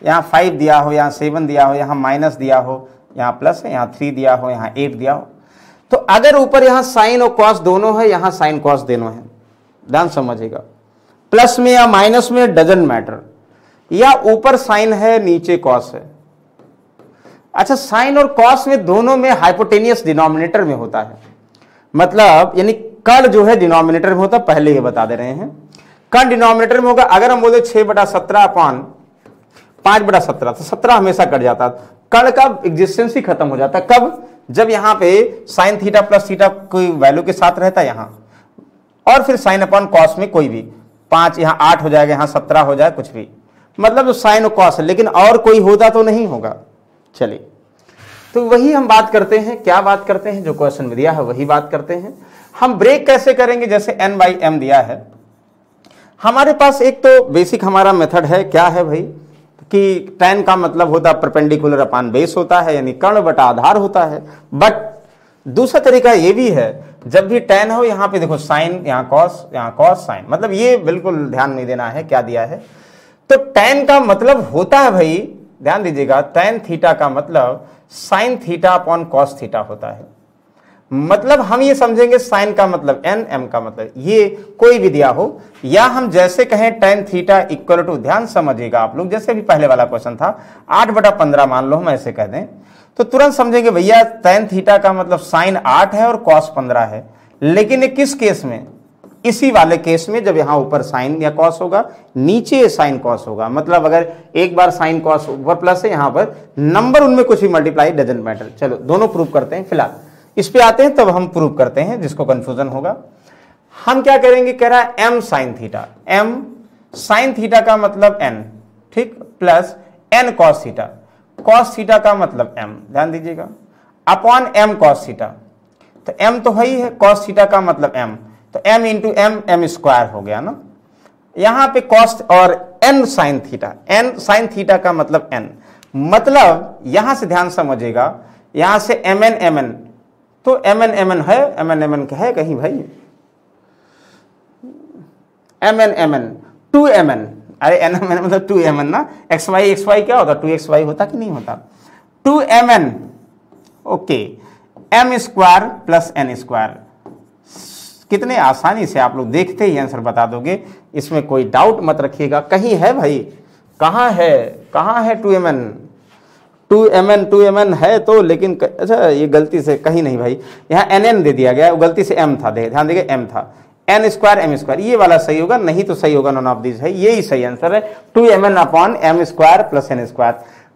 यहां 5 दिया हो, यहां 7 दिया हो, यहां माइनस दिया हो, यहां प्लस है, यहां 3 दिया हो, यहां 8 दिया हो, तो अगर ऊपर यहां साइन और कॉस दोनों है, यहां साइन कॉस दोनों है, ध्यान समझिएगा, प्लस में या माइनस में डजंट मैटर, या ऊपर साइन है नीचे कॉस है। अच्छा, साइन और कॉस में दोनों में हाइपोटेनियस डिनोमिनेटर में होता है, मतलब यानी कर्ण जो है डिनोमिनेटर में होता है, पहले ये बता दे रहे हैं, कर्ण डिनोमिनेटर में होगा। अगर हम बोले 6/17 अपॉन 5/17 तो 17 हमेशा कट जाता है, कर्ण का एग्जिस्टेंस ही खत्म हो जाता है। कब, जब यहां पे साइन थीटा प्लस थीटा कोई वैल्यू के साथ रहता है यहां, और फिर साइन अपॉन कॉस में कोई भी 5, यहां 8 हो जाएगा, यहां 17 हो जाए, कुछ भी, मतलब साइन और कॉस है, लेकिन और कोई होता तो नहीं होगा। चलिए, तो वही हम बात करते हैं, क्या बात करते हैं, जो क्वेश्चन में दिया है वही बात करते हैं। हम ब्रेक कैसे करेंगे, जैसे n/m दिया है, हमारे पास एक तो बेसिक हमारा मेथड है, क्या है भाई, कि tan का मतलब होता है परपेंडिकुलर अपॉन बेस होता है, यानी कर्ण बटा आधार होता है। बट दूसरा तरीका ये भी है, जब भी tan हो यहां पे देखो साइन, यहाँ cos साइन, मतलब ये बिल्कुल ध्यान नहीं देना है क्या दिया है। तो tan का मतलब होता है भाई, ध्यान दीजिएगा, tan थीटा का मतलब sign theta upon cos theta होता है। मतलब हम ये समझेंगे साइन का मतलब n, m का मतलब ये कोई भी दिया हो, या हम जैसे कहें tan थीटा इक्वल टू, ध्यान समझिएगा आप लोग, जैसे भी पहले वाला क्वेश्चन था 8/15 मान लो हम ऐसे कह दें, तो तुरंत समझेंगे भैया tan थीटा का मतलब साइन 8 है और कॉस 15 है। लेकिन ये किस केस में? इसी वाले केस में जब यहां ऊपर साइन या कॉस होगा, नीचे साइन कॉस होगा। मतलब अगर एक बार साइन कॉस ऊपर प्लस है, यहां पर नंबर उनमें कुछ भी मल्टीप्लाई डजंट मैटर। चलो दोनों प्रूव करते हैं, फिलहाल इस पे आते हैं तब हम प्रूव करते हैं, जिसको कंफ्यूजन होगा। हम क्या करेंगे, कह रहा है m sine theta, m sine theta का मतलब n, ठीक, plus n cos theta, cos theta का मतलब m, ध्यान दीजिएगा, अपॉन m कॉस थीटा। तो m तो है ही है, कॉस थीटा का मतलब m, तो m into m, m square हो गया ना। यहां पे कॉस और n sine theta, n sine theta का मतलब n, मतलब यहां से ध्यान समझिएगा, यहां से mn mn, तो mn mn है, mn mn क्या है कहीं भाई, mn mn 2mn, अरे n mn मतलब 2mn ना, xy क्या होता, 2xy होता कि नहीं होता, 2mn, okay, m square plus n square. कितने आसानी से आप लोग देखते ही आंसर बता दोगे, इसमें कोई डाउट मत रखिएगा। कहीं है भाई, कहाँ है 2mn है तो, लेकिन अच्छा ये गलती से कहीं नहीं भाई, यहाँ nn दे दिया गया, गलती से m था, ध्यान देखिए m था, n स्क्वायर m स्क्वायर, ये वाला सही होगा, नहीं तो सही होगा नॉन ऑफ दिस है, यही सही आंसर है 2mn upon m square plus n square.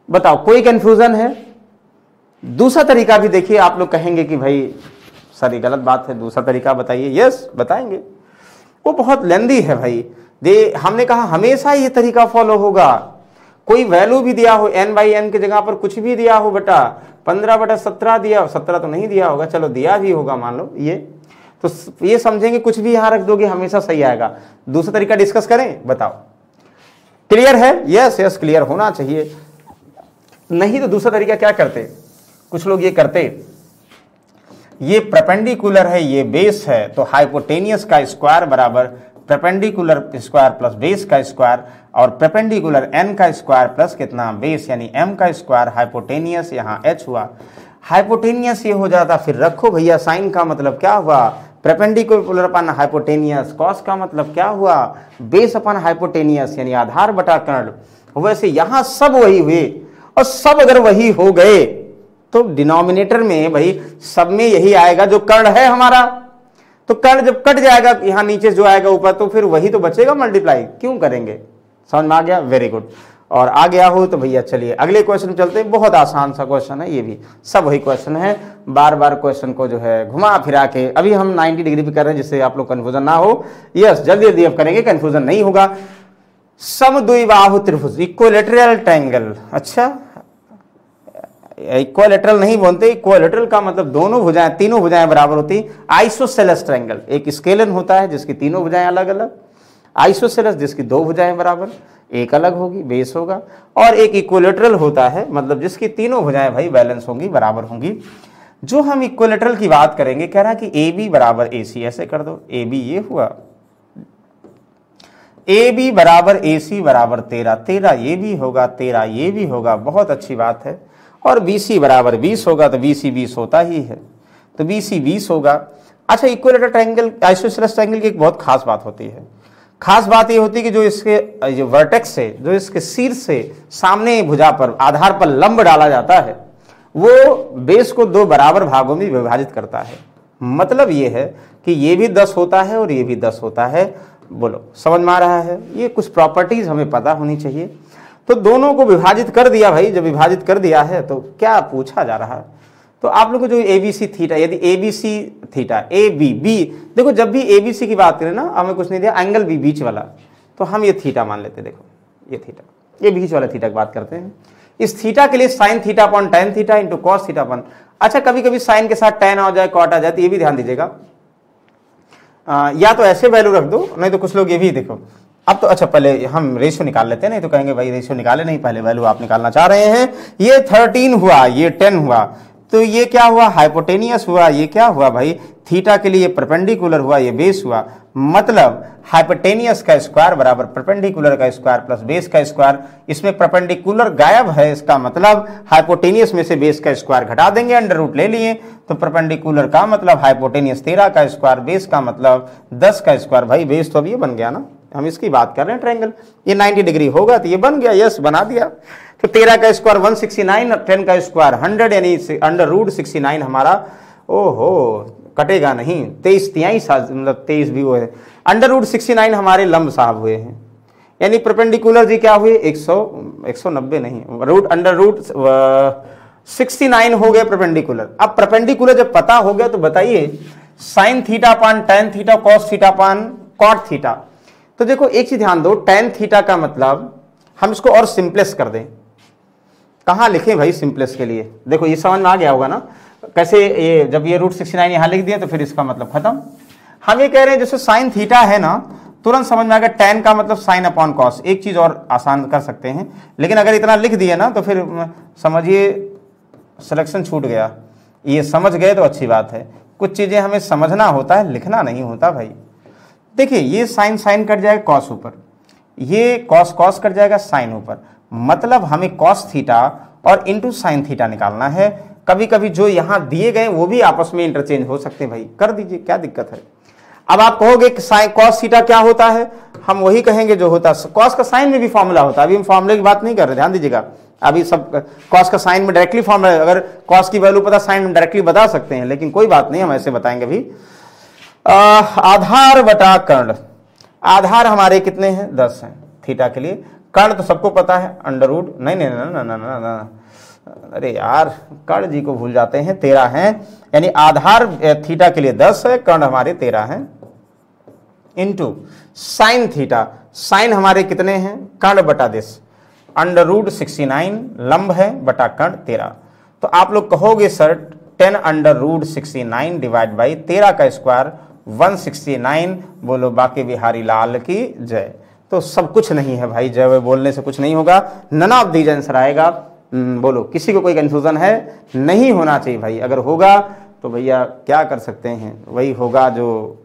बताओ कोई कंफ्यूजन है? दूसरा तरीका भी देखिए, आप लोग कहेंगे कि भाई सर ये गलत बात है, दूसरा तरीका बताइए। यस बताएंगे, वो बहुत लेंदी है भाई। हमने कहा हमेशा ये तरीका फॉलो होगा। कोई वैल्यू भी दिया हो, n/n की जगह पर कुछ भी दिया हो, बेटा 15/17 दिया, 17 तो नहीं दिया होगा, चलो दिया भी होगा मान लो, ये तो ये समझेंगे कुछ भी यहां रख दोगे हमेशा सही आएगा। दूसरा तरीका डिस्कस करें, बताओ क्लियर है? यस क्लियर होना चाहिए। नहीं तो दूसरा तरीका क्या करते, कुछ लोग ये करते, ये परपेंडिकुलर है, ये बेस है, तो हाइपोटेनियस का स्क्वायर बराबर परपेंडिकुलर स्क्वायर प्लस बेस का स्क्वायर, और परपेंडिकुलर n का स्क्वायर प्लस कितना बेस यानी m का स्क्वायर, हाइपोटेनियस यहाँ h हुआ, हाइपोटेनियस ये हो जाता। फिर रखो भैया, साइन का मतलब क्या हुआ, परपेंडिकुलर अपन हाइपोटेनियस, कॉस का मतलब क्या हुआ, बेस अपन हाइपोटेनियस यानी आधार बटा कर्ण। वैसे यहां सब वही हुए, और सब अगर वही हो गए तो डिनोमिनेटर में भाई सब में यही आएगा जो कर्ण है हमारा। तो कर्ण जब कट जाएगा यहां नीचे जो आएगा ऊपर, तो फिर वही तो बचेगा, मल्टीप्लाई क्यों करेंगे। समझ में आ गया? Very good. और आ गया हो तो भैया चलिए अगले क्वेश्चन चलते हैं। बहुत आसान सा क्वेश्चन है, ये भी सब वही क्वेश्चन है, बार बार क्वेश्चन को जो है घुमा फिरा के, अभी हम 90 डिग्री पे कर रहे हैं जिससे आप लोग कंफ्यूजन ना हो। यस जल्दी जल्दी अब करेंगे, कंफ्यूजन नहीं होगा। समद्विबाहु त्रिभुज, इक्विलैटरल ट्रायंगल, अच्छा इक्विलैटरल नहीं बोलते, इक्विलैटरल का मतलब दोनों भुजाएं, तीनों भुजाएं बराबर होती। आइसोसेलेस ट्रायंगल, एक स्केलन होता है जिसकी तीनों भुजाएं अलग अलग, आइसोसेलेस जिसकी दो भुजाएं बराबर, एक अलग होगी बेस होगा, और एक इक्विलैटरल होता है मतलब जिसकी तीनों भुजाएं भाई बैलेंस होंगी, बराबर होंगी। जो हम इक्विलैटरल की बात करेंगे, कह रहा है कि ए बी बराबर ए सी, ऐसे कर दो, ए बी ये हुआ, ए बी बराबर ए सी बराबर 13, 13 ये भी होगा, 13 ये भी होगा, बहुत अच्छी बात है। और बी सी बराबर 20 होगा, तो बी सी 20 होता ही है, तो बी सी 20 होगा। अच्छा इक्विलैटरल ट्रायंगल, आइसोसेलेस ट्रायंगल की एक बहुत खास बात होती है, खास बात ये होती है कि जो इसके जो वर्टेक्स से, जो इसके शीर्ष से सामने भुजा पर आधार पर लंब डाला जाता है, वो बेस को दो बराबर भागों में विभाजित करता है। मतलब ये है कि ये भी 10 होता है और ये भी 10 होता है। बोलो समझ में आ रहा है? ये कुछ प्रॉपर्टीज हमें पता होनी चाहिए। तो दोनों को विभाजित कर दिया भाई, जब विभाजित कर दिया है तो क्या पूछा जा रहा है, तो आप लोग को जो ए बी सी थीटा, यदि a b c theta, a b b, देखो जब भी ए बी सी की बात करें ना, हमें कुछ नहीं दिया, एंगल भी बीच वाला, तो हम ये थीटा मान लेते हैं। देखो ये थीटा, ये बीच वाला थीटा की बात करते हैं। इस थीटा के लिए sign theta upon tan theta into cos theta upon, अच्छा कभी कभी साइन के साथ टेन आ जाए, कॉट आ जाए, तो ये भी ध्यान दीजिएगा। या तो ऐसे वैल्यू रख दो, नहीं तो कुछ लोग ये भी देखो, अब तो अच्छा पहले हम रेशियो निकाल लेते हैं, नहीं तो कहेंगे भाई रेशियो निकाले नहीं, पहले वैल्यू आप निकालना चाह रहे हैं। ये 13 हुआ, ये 10 हुआ, तो ये क्या हुआ, हाइपोटेनियस हुआ। ये क्या हुआ भाई, थीटा के लिए परपेंडिकुलर हुआ, ये बेस हुआ। मतलब हाइपोटेनियस का स्क्वायर बराबर परपेंडिकुलर का स्क्वायर प्लस बेस का स्क्वायर। इसमें परपेंडिकुलर गायब है, इसका मतलब हाइपोटेनियस में से बेस का स्क्वायर घटा देंगे, अंडर रूट ले लिए, तो परपेंडिकुलर का मतलब हाइपोटेनियस 13 का स्क्वायर, बेस का मतलब 10 का स्क्वायर। भाई बेस तो अब ये बन गया ना, हम इसकी बात कर रहे हैं ट्रायंगल, ये 90 डिग्री होगा तो ये बन गया, यस बना दिया। तो 13 का स्क्वायर 169, 10 का स्क्वायर 100, यानी अंडर रूट 69 हमारा, ओहो कटेगा नहीं, 23 तिहाई मतलब 23 भी हुए, अंडर रूट 69 हमारे लंब साहब हुए हैं। यानी परपेंडिकुलर जी क्या हुए, 190 नहीं, रूट अंडर रूट 69 हो गए परपेंडिकुलर। अब परपेंडिकुलर जब पता हो गया तो बताइए साइन थीटा पान टैन थीटा कॉस थीटा पान कॉट थीटा। तो देखो एक चीज ध्यान दो, टैन थीटा का मतलब हम इसको और सिंपलेस कर दें, कहां लिखें भाई सिंपलेस के लिए, देखो ये समझ में आ गया होगा ना कैसे, ये जब ये रूट 69 यहां लिख दिया तो फिर इसका मतलब खत्म। हम ये कह रहे हैं जैसे साइन थीटा है ना, तुरंत समझ में आ गया टैन का मतलब साइन अपॉन कॉस। एक चीज और आसान कर सकते हैं, लेकिन अगर इतना लिख दिए ना तो फिर समझिए सिलेक्शन छूट गया। ये समझ गए तो अच्छी बात है, कुछ चीजें हमें समझना होता है, लिखना नहीं होता भाई। देखिए ये साइन साइन कट जाएगा कॉस ऊपर, ये कॉस कॉस कट जाएगा साइन ऊपर, मतलब हमें कॉस थीटा और इंटू साइन थीटा निकालना है। कभी कभी जो यहां दिए गए वो भी आपस में इंटरचेंज हो सकते हैं भाई, कर दीजिए क्या दिक्कत है। अब आप कहोगे कि साइन कॉस थीटा क्या होता है, हम वही कहेंगे जो होता है, कॉस का साइन में भी फॉर्मूला होता है। अभी हम फॉर्मूले की बात नहीं कर रहे, ध्यान दीजिएगा, अभी सब कॉस का साइन में डायरेक्टली फॉर्मूला, अगर कॉस की वैल्यू पता साइन में डायरेक्टली बता सकते हैं, लेकिन कोई बात नहीं, हम ऐसे बताएंगे भी। आधार बटा कर्ण, आधार हमारे कितने हैं 10 हैं थीटा के लिए, कर्ण तो सबको पता है अंडर रूट, नहीं नहीं ना ना ना ना, अरे यार कर्ण जी को भूल जाते हैं, 13 हैं, यानी आधार थीटा के लिए 10 है, कर्ण हमारे 13 हैं, इंटू साइन थीटा, साइन हमारे कितने हैं कर्ण बटा 10, अंडर रूट 69 लंब है बटा कर्ण 13। तो आप लोग कहोगे sir 10 under root 69 divide by 13 का स्क्वायर 169, बोलो बाकी बिहारी लाल की जय। तो सब कुछ नहीं है भाई, जय बोलने से कुछ नहीं होगा, नन ऑफ दीज आंसर आएगा। बोलो किसी को कोई कंफ्यूजन है, नहीं होना चाहिए भाई, अगर होगा तो भैया क्या कर सकते हैं, वही होगा जो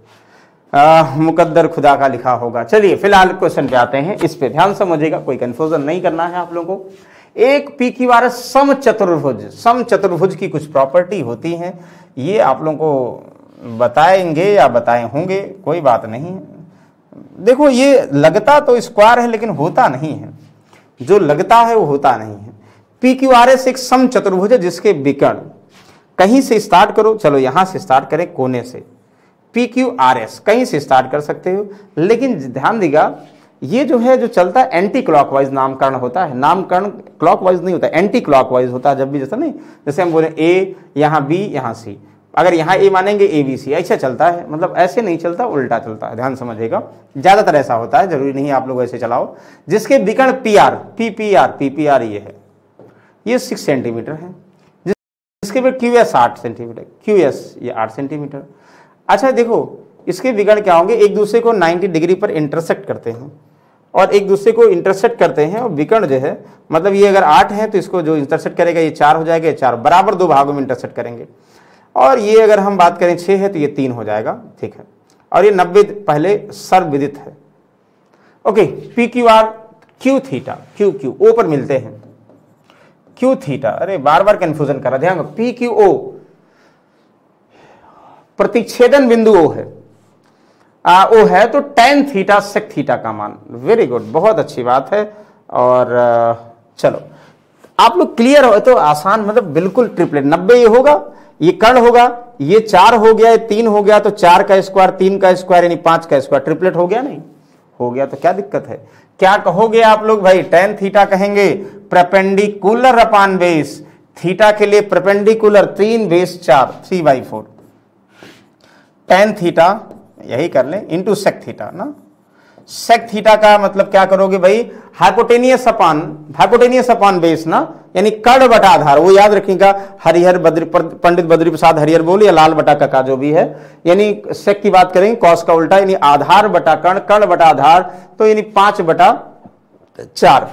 मुकद्दर खुदा का लिखा होगा। चलिए फिलहाल क्वेश्चन पे आते हैं, इस पे ध्यान समझिएगा, कोई कंफ्यूजन नहीं करना है आप लोगों को। एक PQRS समचतुर्भुज, समचतुर्भुज की कुछ प्रॉपर्टी होती हैं, ये आप लोगों को बताएंगे या बताए होंगे, कोई बात नहीं। देखो ये लगता तो स्क्वायर है लेकिन होता नहीं है, जो लगता है वो होता नहीं है। PQRS एक समचतुर्भुज है जिसके विकर्ण, कहीं से स्टार्ट करो, चलो यहां से स्टार्ट करें कोने से, PQRS कहीं से स्टार्ट कर सकते हो, लेकिन ध्यान देगा ये जो है जो चलता है एंटी क्लॉकवाइज नामकरण होता है, नामकरण क्लॉकवाइज नहीं होता, एंटी क्लॉकवाइज होता है। जब भी जैसा नहीं, जैसे हम बोले A यहाँ B यहाँ C, अगर यहाँ A मानेंगे ABC, ऐसा चलता है, मतलब ऐसे नहीं चलता, उल्टा चलता है, ध्यान समझिएगा, ज्यादातर ऐसा होता है, जरूरी नहीं आप लोग ऐसे चलाओ। जिसके विकर्ण PPR ये है, ये 6 सेंटीमीटर है, जिसके फिर QS 8 सेंटीमीटर, QS ये 8 सेंटीमीटर। अच्छा देखो इसके विकर्ण क्या होंगे, एक दूसरे को 90 डिग्री पर इंटरसेक्ट करते हैं और एक दूसरे को इंटरसेक्ट करते हैं, और विकर्ण जो है मतलब ये अगर 8 है तो इसको जो इंटरसेक्ट करेगा ये 4 हो जाएगा, 4 बराबर 2 भागों में इंटरसेक्ट करेंगे, और ये अगर हम बात करें 6 है तो ये 3 हो जाएगा, ठीक है। और ये 90 पहले सर्वविदित है। Okay, PQR Q theta, Q O पर मिलते हैं, Q थीटा, अरे बार बार कंफ्यूजन कर रहा, ध्यान PQO प्रतिच्छेदन बिंदु O है, O है तो tan थीटा sec थीटा का मान, वेरी गुड, बहुत अच्छी बात है। और चलो आप लोग क्लियर हो तो आसान, मतलब बिल्कुल ट्रिपलेट, 90 ये होगा, ये कर्ण होगा, ये 4 हो गया, ये 3 हो गया, तो 4 का स्क्वायर 3 का स्क्वायर यानी 5 का स्क्वायर, ट्रिपलेट हो गया, नहीं हो गया तो क्या दिक्कत है। क्या कहोगे आप लोग भाई, tan थीटा कहेंगे परपेंडिकुलर अपान बेस, थीटा के लिए परपेंडिकुलर 3 बेस 4 3/4, tan थीटा यही कर लें इंटू सेक थीटा ना, सेक थीटा का मतलब क्या करोगे भाई, हाइपोटेनियस अपान बेस ना, यानी कर्ण बटा आधार, वो याद रखिएगा, हरिहर पंडित बद्री प्रसाद हरिहर बोल या लाल बटा का जो भी है, यानी सेक की बात करेंगे कॉस का उल्टा, यानी आधार बटा कर्ण, कर्ण बटा आधार, तो यानी 5/4,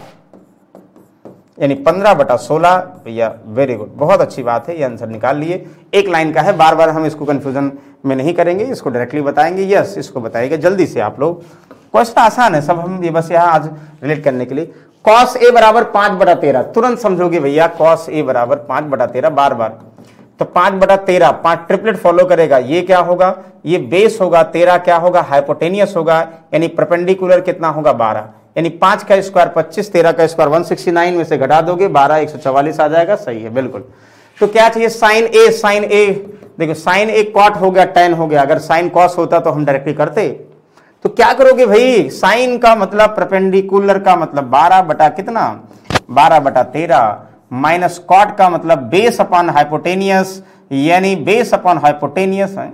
यानी 15/16 भैया, वेरी गुड, बहुत अच्छी बात है, ये आंसर निकाल लिए। एक लाइन का है, बार बार हम इसको कंफ्यूजन में नहीं करेंगे, इसको डायरेक्टली बताएंगे। यस, इसको बताइएगा जल्दी से आप लोग, क्वेश्चन आसान है सब, हम ये बस यहाँ आज रिलेट करने के लिए। cos a बराबर 5/13, तुरंत समझोगे भैया, cos a बराबर 5/13 बार बार, तो 5/13, 5 ट्रिपलेट फॉलो करेगा, ये क्या होगा, ये बेस होगा, 13 क्या होगा, हाइपोटेनियस होगा, यानी परपेंडिकुलर कितना होगा 12, यानी 5 का स्क्वायर 25, 13 का स्क्वायर 169 में से घटा दोगे 12, 144 आ जाएगा, सही है बिल्कुल। तो क्या चाहिए, साइन ए, देखो साइन ए कॉट हो गया, tan हो गया, अगर साइन कॉस होता तो हम डायरेक्टली करते, तो क्या करोगे भाई, साइन का मतलब परपेंडिकुलर का मतलब 12 बटा कितना, 12/13, माइनस कॉट का मतलब बेस अपॉन हाइपोटेनियस, यानी बेस अपॉन हाइपोटेनियस है,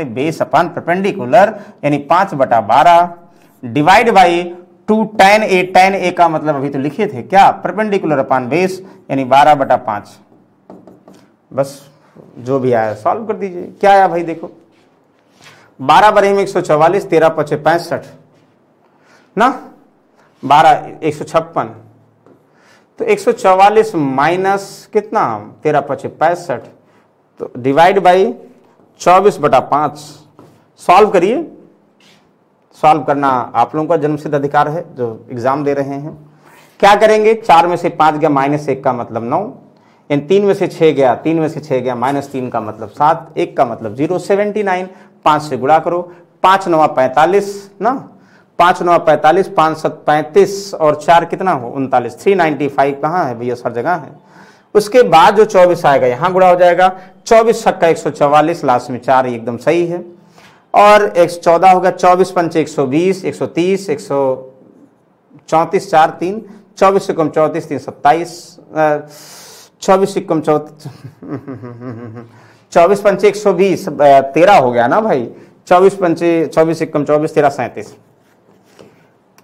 बेस अपॉन परपेंडिकुलर, यानी 5/12 डिवाइड बाई 2 tan a का मतलब अभी तो लिखे थे क्या, परपेंडिकुलर अपॉन बेस, यानी 12/5। बस जो भी आया सॉल्व कर दीजिए। क्या आया भाई, देखो 12 बरे में 144, 13 × 5 = 65 ना, 12 156, तो 144 माइनस कितना, 13 × 5 = 65, तो डिवाइड बाई 24/5। सॉल्व करिए, सॉल्व करना आप लोगों का जन्मसिद्ध अधिकार है जो एग्जाम दे रहे हैं। क्या करेंगे, 4 में से 5 गया, -1 का मतलब 9, इन 3 में से 6 गया, 3 में से 6 गया, -3 का मतलब 7, 1 का मतलब 0, 79, 5 से गुणा करो, 5 × 9 = 45 ना, 5 × 9 = 45, 5 × 7 = 35 और 4 कितना हो 39, 395 कहाँ है भैया, हर जगह है। उसके बाद जो 24 आएगा यहाँ गुणा हो जाएगा, 24 × 6 = 144, लास्ट में 4 एकदम सही है, और 114 होगा, 24 × 5 = 120, 130, 134, 4 3, 24 से कम 34, 3 27, 24 से कम 24 5 120, 13 हो गया ना भाई, 24 से कम 24, 13 37,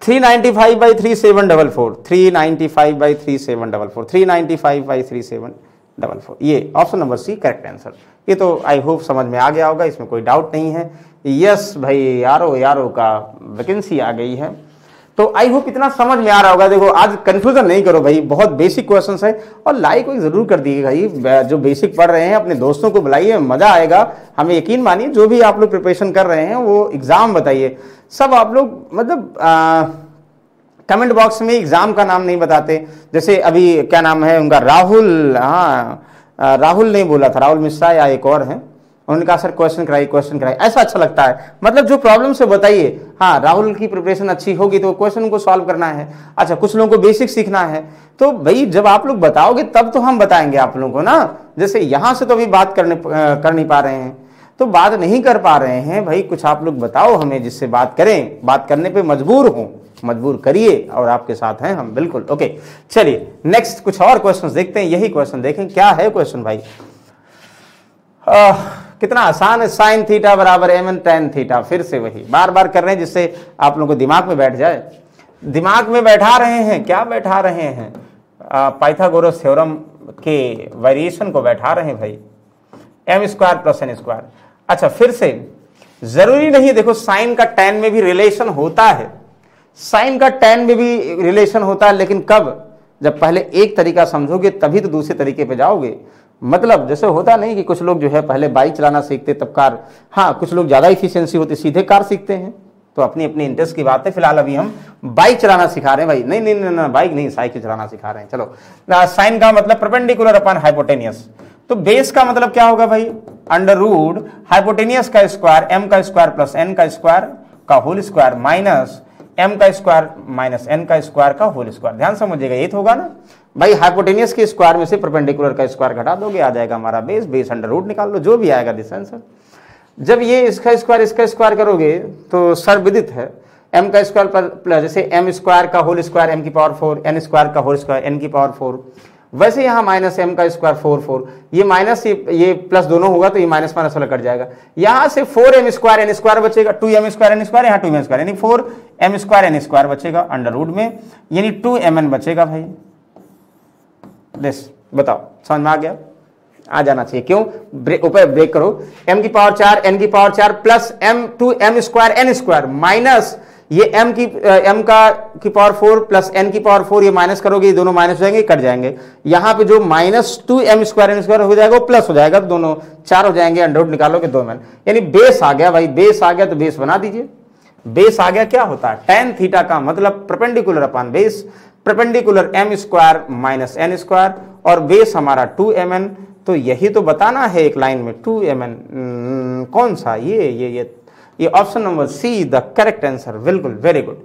395/3744, 395/3744, 395/3744, ये option number C correct answer. ये तो आई होप समझ में आ गया होगा, इसमें कोई डाउट नहीं है। यस भाई, यारो का वैकेंसी आ गई है, तो आई होप इतना समझ में आ रहा होगा। देखो आज कंफ्यूजन नहीं करो भाई, बहुत बेसिक क्वेश्चंस है, और लाइक को जरूर कर दीजिएगा भाई, जो बेसिक पढ़ रहे हैं अपने दोस्तों को बुलाइए, मजा आएगा, हमें यकीन मानिए। जो भी आप लोग प्रिपरेशन कर रहे हैं वो एग्जाम बताइए, सब आप लोग मतलब कमेंट बॉक्स में एग्जाम का नाम नहीं बताते, जैसे अभी क्या नाम है उनका, राहुल, हाँ राहुल नहीं बोला था, राहुल मिश्रा या एक और है, उन्होंने कहा सर क्वेश्चन कराइए, ऐसा अच्छा लगता है, मतलब जो प्रॉब्लम से बताइए। हाँ, राहुल की प्रिपरेशन अच्छी होगी तो क्वेश्चन को सॉल्व करना है। अच्छा, कुछ लोगों को बेसिक सीखना है, तो भाई जब आप लोग बताओगे तब तो हम बताएंगे आप लोगों को ना। जैसे यहां से तो अभी बात कर नहीं पा रहे हैं, तो बात नहीं कर पा रहे हैं भाई, कुछ आप लोग बताओ हमें जिससे बात करें, बात करने पे मजबूर करिए, और आपके साथ हैं हम बिल्कुल। ओके, चलिए नेक्स्ट कुछ और क्वेश्चंस देखते हैं। यही क्वेश्चन देखें, क्या है क्वेश्चन भाई, कितना आसान है। sin θ = mn tan θ, फिर से वही बार बार कर रहे हैं जिससे आप लोगों को दिमाग में बैठ जाए। दिमाग में बैठा रहे हैं, क्या बैठा रहे हैं, पाइथागोरस थ्योरम के वेरिएशन को बैठा रहे हैं भाई, m² + n²। अच्छा, फिर से जरूरी नहीं, देखो साइन का tan में भी रिलेशन होता है, साइन का tan में भी रिलेशन होता है, लेकिन कब, जब पहले एक तरीका समझोगे तभी तो दूसरे तरीके पे जाओगे। मतलब जैसे होता नहीं कि कुछ लोग जो है पहले बाइक चलाना सीखते तब कार, हाँ कुछ लोग ज्यादा इफिशियंसी होती सीधे कार सीखते हैं, तो अपनी अपनी इंटरेस्ट की बात है। फिलहाल अभी हम बाइक चलाना सिखा रहे हैं भाई, नहीं बाइक नहीं, साइकिल चलाना सिखा रहे हैं। चलो, साइन का मतलब परपेंडिकुलर अपॉन हाइपोटेनियस, तो बेस का मतलब क्या होगा भाई, √ हाइपोटेनियस का स्क्वायर m² + n² का whole square minus m² - n² का होल स्क्वायर। ध्यान समझिएगा, ये तो होगा ना भाई, हाइपोटेनियस के स्क्वायर में से परपेंडिकुलर का स्क्वायर घटा दोगे, आ जाएगा हमारा बेस √ निकाल लो, जो भी आएगा दिस आंसर। जब ये इसका स्क्वायर करोगे तो सर्वविदित है, m² जैसे m² का होल स्क्वायर m⁴, n² का होल स्क्वायर n⁴, वैसे यहाँ -m² 4, ये माइनस ये प्लस दोनों होगा तो ये माइनस वाला कट जाएगा। यहाँ से 4m² n² बचेगा, 2m² n², यहाँ 2m², यानी 4m² n² बचेगा √ में, यानी 2mn बचेगा भाई। बताओ समझ में आ गया, आ जाना चाहिए। क्यों, ऊपर ब्रेक करो, m⁴ n⁴ plus 2m² n² minus ये m की पावर 4 प्लस n की पावर 4 ये माइनस करोगे, ये दोनों माइनस हो जाएंगे, कट जाएंगे। यहाँ पे जो -2m² हो जाएगा वो प्लस हो जाएगा, तो दोनों 4 हो जाएंगे, अंडर रूट निकालोगे 2m। यानी बेस आ गया भाई, बेस आ गया तो बेस बना दीजिए। बेस आ गया क्या होता है, tan थीटा का मतलब perpendicular upon base, perpendicular m² minus n², और बेस हमारा 2mn। तो यही तो बताना है एक लाइन में 2mn। कौन सा, ये option number see the correct answer, बिल्कुल, वेरी गुड।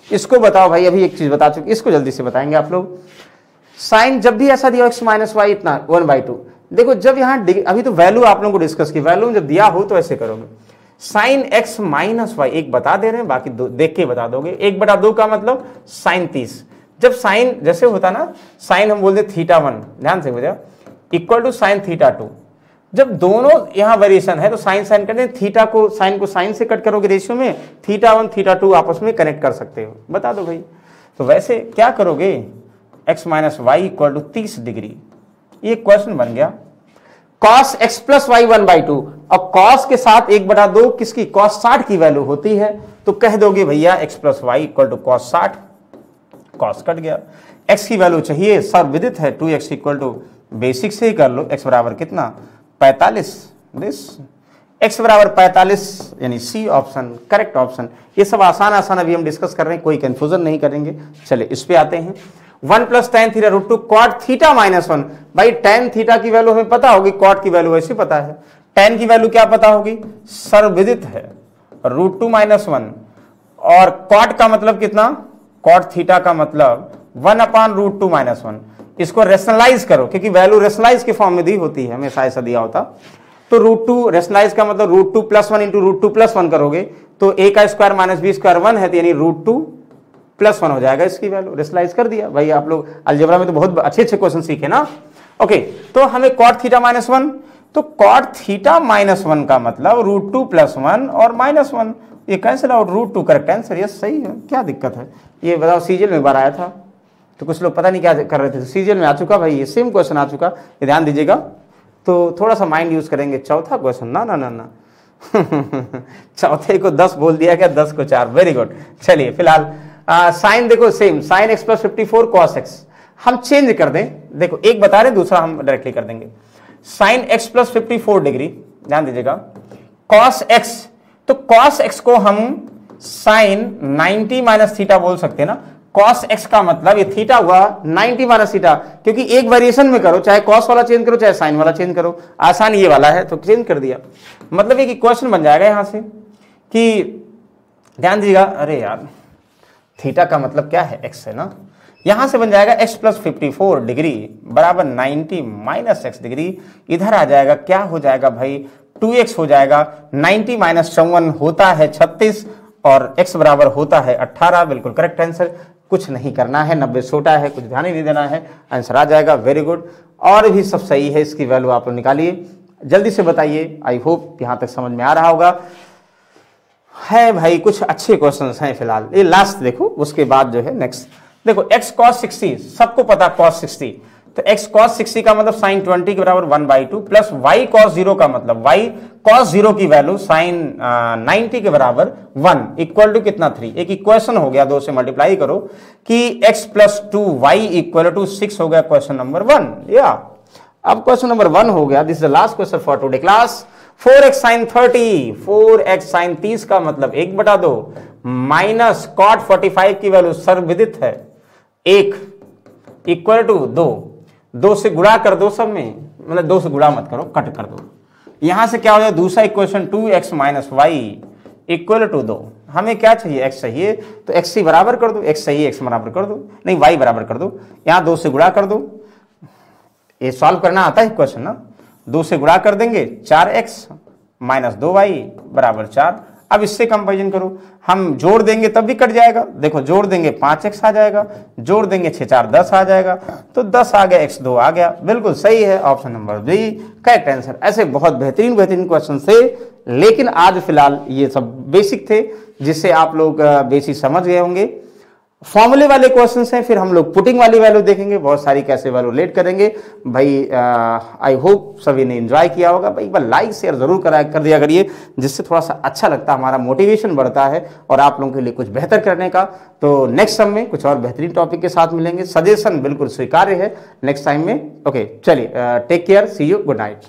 इसको बताओ भाई, अभी एक चीज बता चुके, इसको जल्दी से बताएंगे आप लोग। साइन जब भी ऐसा दिया x माइनस वाई इतना 1/2, देखो जब यहाँ अभी तो वैल्यू आप लोगों को डिस्कस की, वैल्यू जब दिया हो तो ऐसे करोगे, साइन x माइनस वाई एक बता दे रहे हैं, बाकी दो देख के बता दोगे। 1/2 का मतलब साइन 30। जब साइन जैसे होता ना, साइन हम बोलते θ1, ध्यान से बोलिए, इक्वल टू साइन θ2। जब दोनों यहां वेरिएशन है तो साइन साइन करते हैं, थीटा को साइन से कट करोगे रेशियो में, θ1 θ2 आपस में कनेक्ट कर सकते हो, बता दो भाई। तो वैसे क्या करोगे, x minus y equal to 30 degree, ये क्वेश्चन बन गया। cos x प्लस वाई 1/2, और cos के साथ 1/2 किसकी, cos 60 की वैल्यू होती है, तो कह दोगे भैया x plus y equal to cos 60, cos cut गया। x की वैल्यू चाहिए, सर्वविदित है 2x इक्वल टू, बेसिक से ही कर लो, x बराबर कितना 45, दिस x बराबर 45, यानी सी ऑप्शन करेक्ट ऑप्शन। ये सब आसान आसान अभी हम डिस्कस कर रहे हैं, कोई कंफ्यूजन नहीं करेंगे। चलिए इस पे आते हैं। 1 plus tan theta root 2 cot theta minus 1, भाई tan थीटा की वैल्यू हमें पता होगी, cot की वैल्यू वैसे पता है, tan की वैल्यू क्या पता होगी, सर्वविदित है रूट 2 माइनस 1, और cot का मतलब कितना, cot थीटा का मतलब 1/√2 माइनस 1। इसको रेशनलाइज करो, क्योंकि वैल्यू रेशनलाइज के फॉर्म में दी होती है, हमेशा ऐसा दिया होता। तो √2 रेशनलाइज का मतलब √2 प्लस 1 इंटू √2 प्लस 1 करोगे तो a का स्क्वायर माइनस b स्क्वायर 1 है, तो यानी √2 प्लस 1 हो जाएगा, इसकी वैल्यू रेशनलाइज कर दिया। भाई आप लोग अलजेब्रा में तो बहुत अच्छे अच्छे क्वेश्चन सीखे ना। ओके, तो हमें cot थीटा माइनस 1, तो cot थीटा माइनस 1 का मतलब √2 प्लस 1 और माइनस 1, ये कैंसिल आउट, √2 करेक्ट आंसर, ये सही है, क्या दिक्कत है। ये बताओ सीजीएल में बार आया था, तो कुछ लोग पता नहीं क्या कर रहे थे, सीजीएल में आ चुका भाई, ये सेम क्वेश्चन आ चुका, ये ध्यान दीजिएगा। तो थोड़ा सा माइंड यूज करेंगे। चौथा क्वेश्चन, ना ना ना ना चौथे को 10 बोल दिया गया, 10 को 4, वेरी गुड। चलिए फिलहाल साइन देखो same, sine x plus 54 cos x, हम चेंज कर दें, देखो एक बता रहे दूसरा हम डायरेक्टली कर देंगे। साइन x प्लस 54 डिग्री, ध्यान दीजिएगा, cos x, तो cos x को हम साइन 90 माइनस थीटा बोल सकते हैं ना। cos x का मतलब ये थीटा हुआ 90 माइनस थीटा, क्योंकि एक वेरिएशन में करो, चाहे cos वाला चेंज करो चाहे साइन वाला चेंज करो, आसान ये वाला है तो चेंज कर दिया। मतलब एक इक्वेशन बन जाएगा यहां से कि, ध्यान दीजिएगा, अरे यार थीटा का मतलब क्या है, x है ना, यहां से बन जाएगा x प्लस 54 डिग्री बराबर 90 माइनस x डिग्री, इधर आ जाएगा, क्या हो जाएगा भाई 2x हो जाएगा, 90 माइनस 54 होता है 36, और x बराबर होता है 18, बिल्कुल करेक्ट आंसर। कुछ नहीं करना है, 90 छोटा है, कुछ ध्यान ही नहीं देना है, आंसर आ जाएगा, वेरी गुड। और भी सब सही है, इसकी वैल्यू आप लोग निकालिए, जल्दी से बताइए। आई होप यहां तक समझ में आ रहा होगा। है भाई कुछ अच्छे क्वेश्चंस हैं फिलहाल, ये लास्ट देखो, उसके बाद जो है नेक्स्ट देखो, x cos 60 सबको पता, cos 60, तो x cos 60 का मतलब sin 20 के बराबर 1/2 प्लस y cos 0 का मतलब y cos 0 की वैल्यू sin 90 के बराबर 1 इक्वल टू कितना 3। एक इक्वेशन हो गया, 2 से मल्टीप्लाई करो कि x plus 2y equal to 6 हो गया, क्वेश्चन नंबर 1। या अब क्वेश्चन नंबर 1 हो गया, this is the last question for today class. 4x sin 30, 4x sin 30 का मतलब 1/2 माइनस cot 45 की वैल्यू सर्वविदित है 1 इक्वल टू 2 से गुणा कर दो सब में, मतलब 2 से गुणा मत करो, कट कर दो। यहां से क्या हो जाए, दूसरा equation 2x minus y equal to 2। हमें क्या चाहिए, x चाहिए, तो x से बराबर कर दो, x चाहिए x बराबर कर दो, नहीं y बराबर कर दो, यहां 2 से गुणा कर दो। ये सॉल्व करना आता है क्वेश्चन ना, 2 से गुणा कर देंगे 4x माइनस 2y बराबर 4। अब इससे कंपेरिजन करो, हम जोड़ देंगे तब भी कट जाएगा, देखो जोड़ देंगे 5x आ जाएगा, जोड़ देंगे 6 4 10 आ जाएगा, तो 10 आ गया, x 2 आ गया, बिल्कुल सही है, option number B correct answer. ऐसे बहुत बेहतरीन बेहतरीन क्वेश्चन थे, लेकिन आज फिलहाल ये सब बेसिक थे जिससे आप लोग बेसिक समझ गए होंगे। फॉर्मूले वाले क्वेश्चंस हैं, फिर हम लोग पुटिंग वाली वैल्यू देखेंगे, बहुत सारी कैसे वैल्यू लेट करेंगे भाई। आई होप सभी ने एंजॉय किया होगा भाई। एक बार लाइक शेयर जरूर कर दिया करिए, जिससे थोड़ा सा अच्छा लगता है, हमारा मोटिवेशन बढ़ता है और आप लोगों के लिए कुछ बेहतर करने का। तो नेक्स्ट टाइम में कुछ और बेहतरीन टॉपिक के साथ मिलेंगे। सजेशन बिल्कुल स्वीकार्य है नेक्स्ट टाइम में। ओके, चलिए, take care, see you, good night.